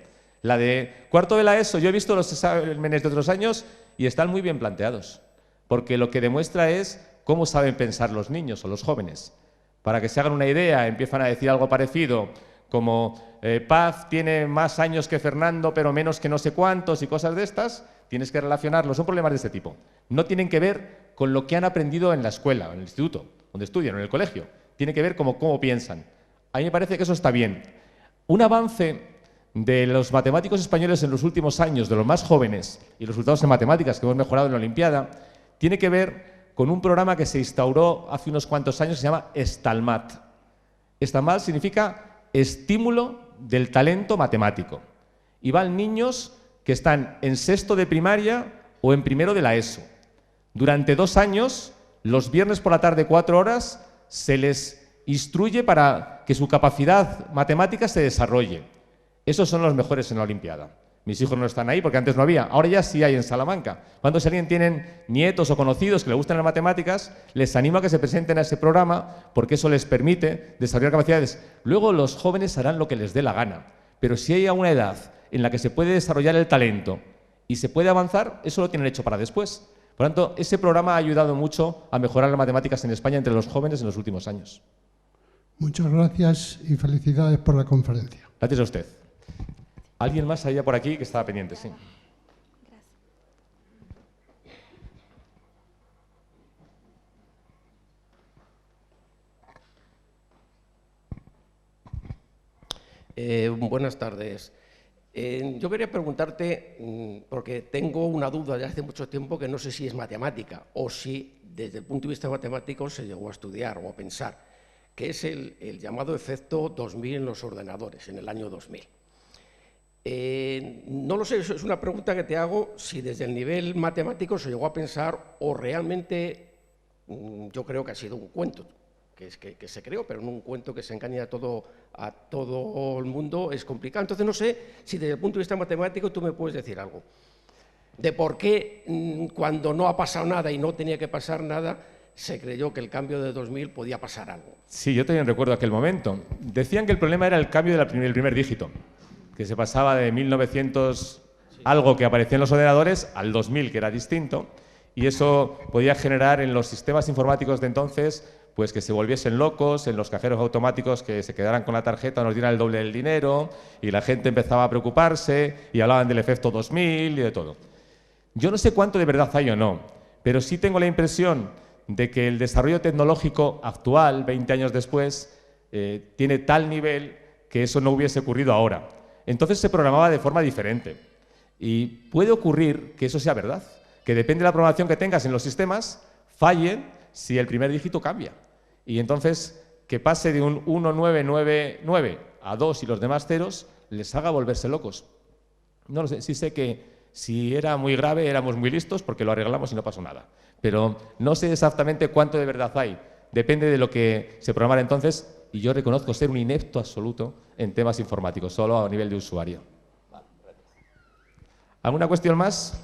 La de cuarto de la ESO, yo he visto los exámenes de otros años y están muy bien planteados, porque lo que demuestra es cómo saben pensar los niños o los jóvenes. Para que se hagan una idea, empiezan a decir algo parecido, como Paz tiene más años que Fernando, pero menos que no sé cuántos y cosas de estas, tienes que relacionarlos. Son problemas de este tipo. No tienen que ver con lo que han aprendido en la escuela, en el instituto, donde estudian, o en el colegio. Tiene que ver con cómo piensan. A mí me parece que eso está bien. Un avance de los matemáticos españoles en los últimos años, de los más jóvenes, y los resultados en matemáticas que hemos mejorado en la Olimpiada, tiene que ver con un programa que se instauró hace unos cuantos años, que se llama Estalmat. Estalmat significa estímulo del talento matemático. Y van niños que están en sexto de primaria o en primero de la ESO. Durante 2 años, los viernes por la tarde, 4 horas, se les instruye para que su capacidad matemática se desarrolle. Esos son los mejores en la Olimpiada. Mis hijos no están ahí porque antes no había, ahora ya sí hay en Salamanca. Cuando si alguien tienen nietos o conocidos que le gustan las matemáticas, les animo a que se presenten a ese programa porque eso les permite desarrollar capacidades. Luego los jóvenes harán lo que les dé la gana, pero si hay una edad en la que se puede desarrollar el talento y se puede avanzar, eso lo tienen hecho para después. Por lo tanto, ese programa ha ayudado mucho a mejorar las matemáticas en España entre los jóvenes en los últimos años. Muchas gracias y felicidades por la conferencia. Gracias a usted. ¿Alguien más había por aquí que estaba pendiente? Sí. Buenas tardes. Yo quería preguntarte, porque tengo una duda de hace mucho tiempo que no sé si es matemática o si desde el punto de vista matemático se llegó a estudiar o a pensar, que es el llamado efecto 2000 en los ordenadores, en el año 2000. No lo sé, es una pregunta que te hago, si desde el nivel matemático se llegó a pensar o realmente yo creo que ha sido un cuento, que se creó, pero no un cuento que se engaña a todo el mundo, es complicado. Entonces no sé si desde el punto de vista matemático tú me puedes decir algo de por qué cuando no ha pasado nada y no tenía que pasar nada, se creyó que el cambio de 2000 podía pasar algo. Sí, yo también recuerdo aquel momento. Decían que el problema era el cambio del primer dígito, que se pasaba de 1900 algo que aparecía en los ordenadores al 2000, que era distinto, y eso podía generar en los sistemas informáticos de entonces pues que se volviesen locos, en los cajeros automáticos que se quedaran con la tarjeta o nos dieran el doble del dinero, y la gente empezaba a preocuparse y hablaban del efecto 2000 y de todo. Yo no sé cuánto de verdad hay o no, pero sí tengo la impresión de que el desarrollo tecnológico actual, 20 años después, tiene tal nivel que eso no hubiese ocurrido ahora. Entonces se programaba de forma diferente. Y puede ocurrir que eso sea verdad, que depende de la programación que tengas en los sistemas, fallen si el primer dígito cambia. Y entonces que pase de un 1999 a 2 y los demás ceros les haga volverse locos. No lo sé, sí sé que si era muy grave éramos muy listos porque lo arreglamos y no pasó nada. Pero no sé exactamente cuánto de verdad hay. Depende de lo que se programara entonces, y yo reconozco ser un inepto absoluto en temas informáticos, solo a nivel de usuario. ¿Alguna cuestión más?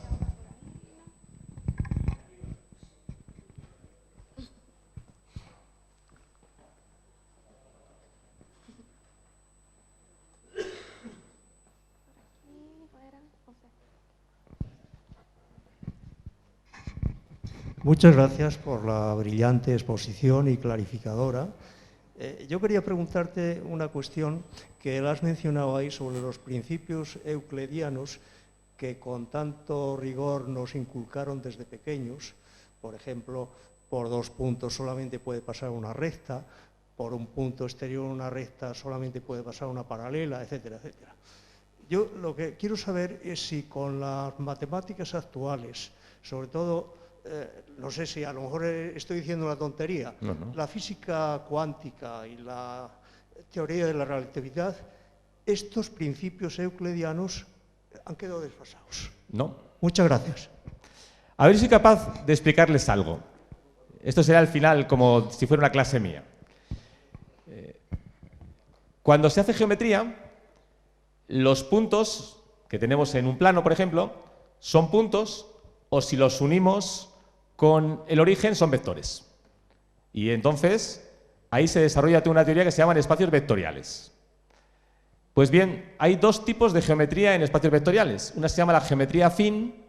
Muchas gracias por la brillante exposición y clarificadora. Yo quería preguntarte una cuestión que la has mencionado ahí sobre los principios euclidianos que con tanto rigor nos inculcaron desde pequeños. Por ejemplo, por 2 puntos solamente puede pasar una recta, por un punto exterior una recta solamente puede pasar una paralela, etcétera, etcétera. Yo lo que quiero saber es si con las matemáticas actuales, sobre todo, no sé si a lo mejor estoy diciendo una tontería, la física cuántica y la teoría de la relatividad, estos principios euclidianos han quedado desfasados. No. Muchas gracias. A ver si soy capaz de explicarles algo. Esto será al final como si fuera una clase mía. Cuando se hace geometría, los puntos que tenemos en un plano, por ejemplo, son puntos, o si los unimos con el origen son vectores. Y entonces ahí se desarrolla toda una teoría que se llaman espacios vectoriales. Pues bien, hay 2 tipos de geometría en espacios vectoriales. Una se llama la geometría afín,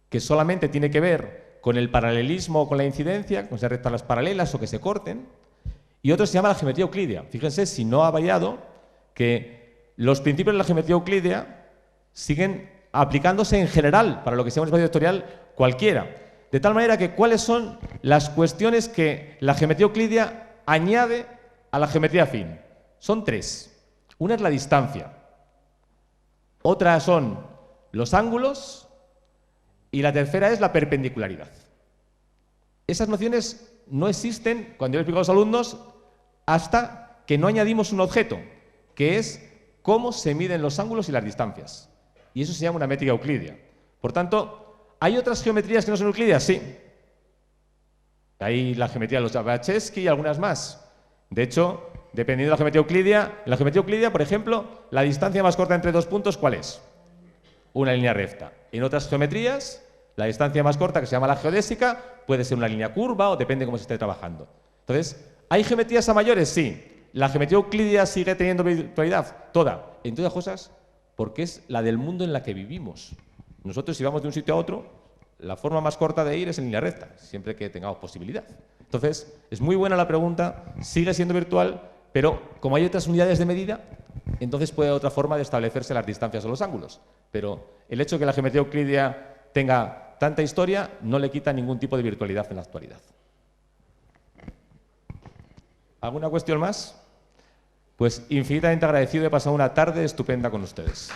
que solamente tiene que ver con el paralelismo o con la incidencia, con se rectas las paralelas o que se corten. Y otra se llama la geometría euclídea. Fíjense, si no ha variado, que los principios de la geometría euclídea siguen aplicándose en general para lo que se llama un espacio vectorial cualquiera. De tal manera que, ¿cuáles son las cuestiones que la geometría euclídea añade a la geometría afín? Son 3. Una es la distancia, otra son los ángulos y la tercera es la perpendicularidad. Esas nociones no existen, cuando yo les explico a los alumnos, hasta que no añadimos un objeto, que es cómo se miden los ángulos y las distancias. Y eso se llama una métrica euclídea. Por tanto, ¿hay otras geometrías que no son euclídeas? Sí. Hay la geometría de los Lobachevsky y algunas más. De hecho, dependiendo de la geometría euclídea, en la geometría euclídea, por ejemplo, la distancia más corta entre 2 puntos, ¿cuál es? Una línea recta. En otras geometrías, la distancia más corta, que se llama la geodésica, puede ser una línea curva o depende de cómo se esté trabajando. Entonces, ¿hay geometrías a mayores? Sí. ¿La geometría euclídea sigue teniendo virtualidad? Toda. En todas cosas, porque es la del mundo en la que vivimos. Nosotros, si vamos de un sitio a otro, la forma más corta de ir es en línea recta, siempre que tengamos posibilidad. Entonces, es muy buena la pregunta, sigue siendo virtual, pero como hay otras unidades de medida, entonces puede haber otra forma de establecerse las distancias o los ángulos. Pero el hecho de que la geometría euclídea tenga tanta historia no le quita ningún tipo de virtualidad en la actualidad. ¿Alguna cuestión más? Pues infinitamente agradecido, he pasado una tarde estupenda con ustedes.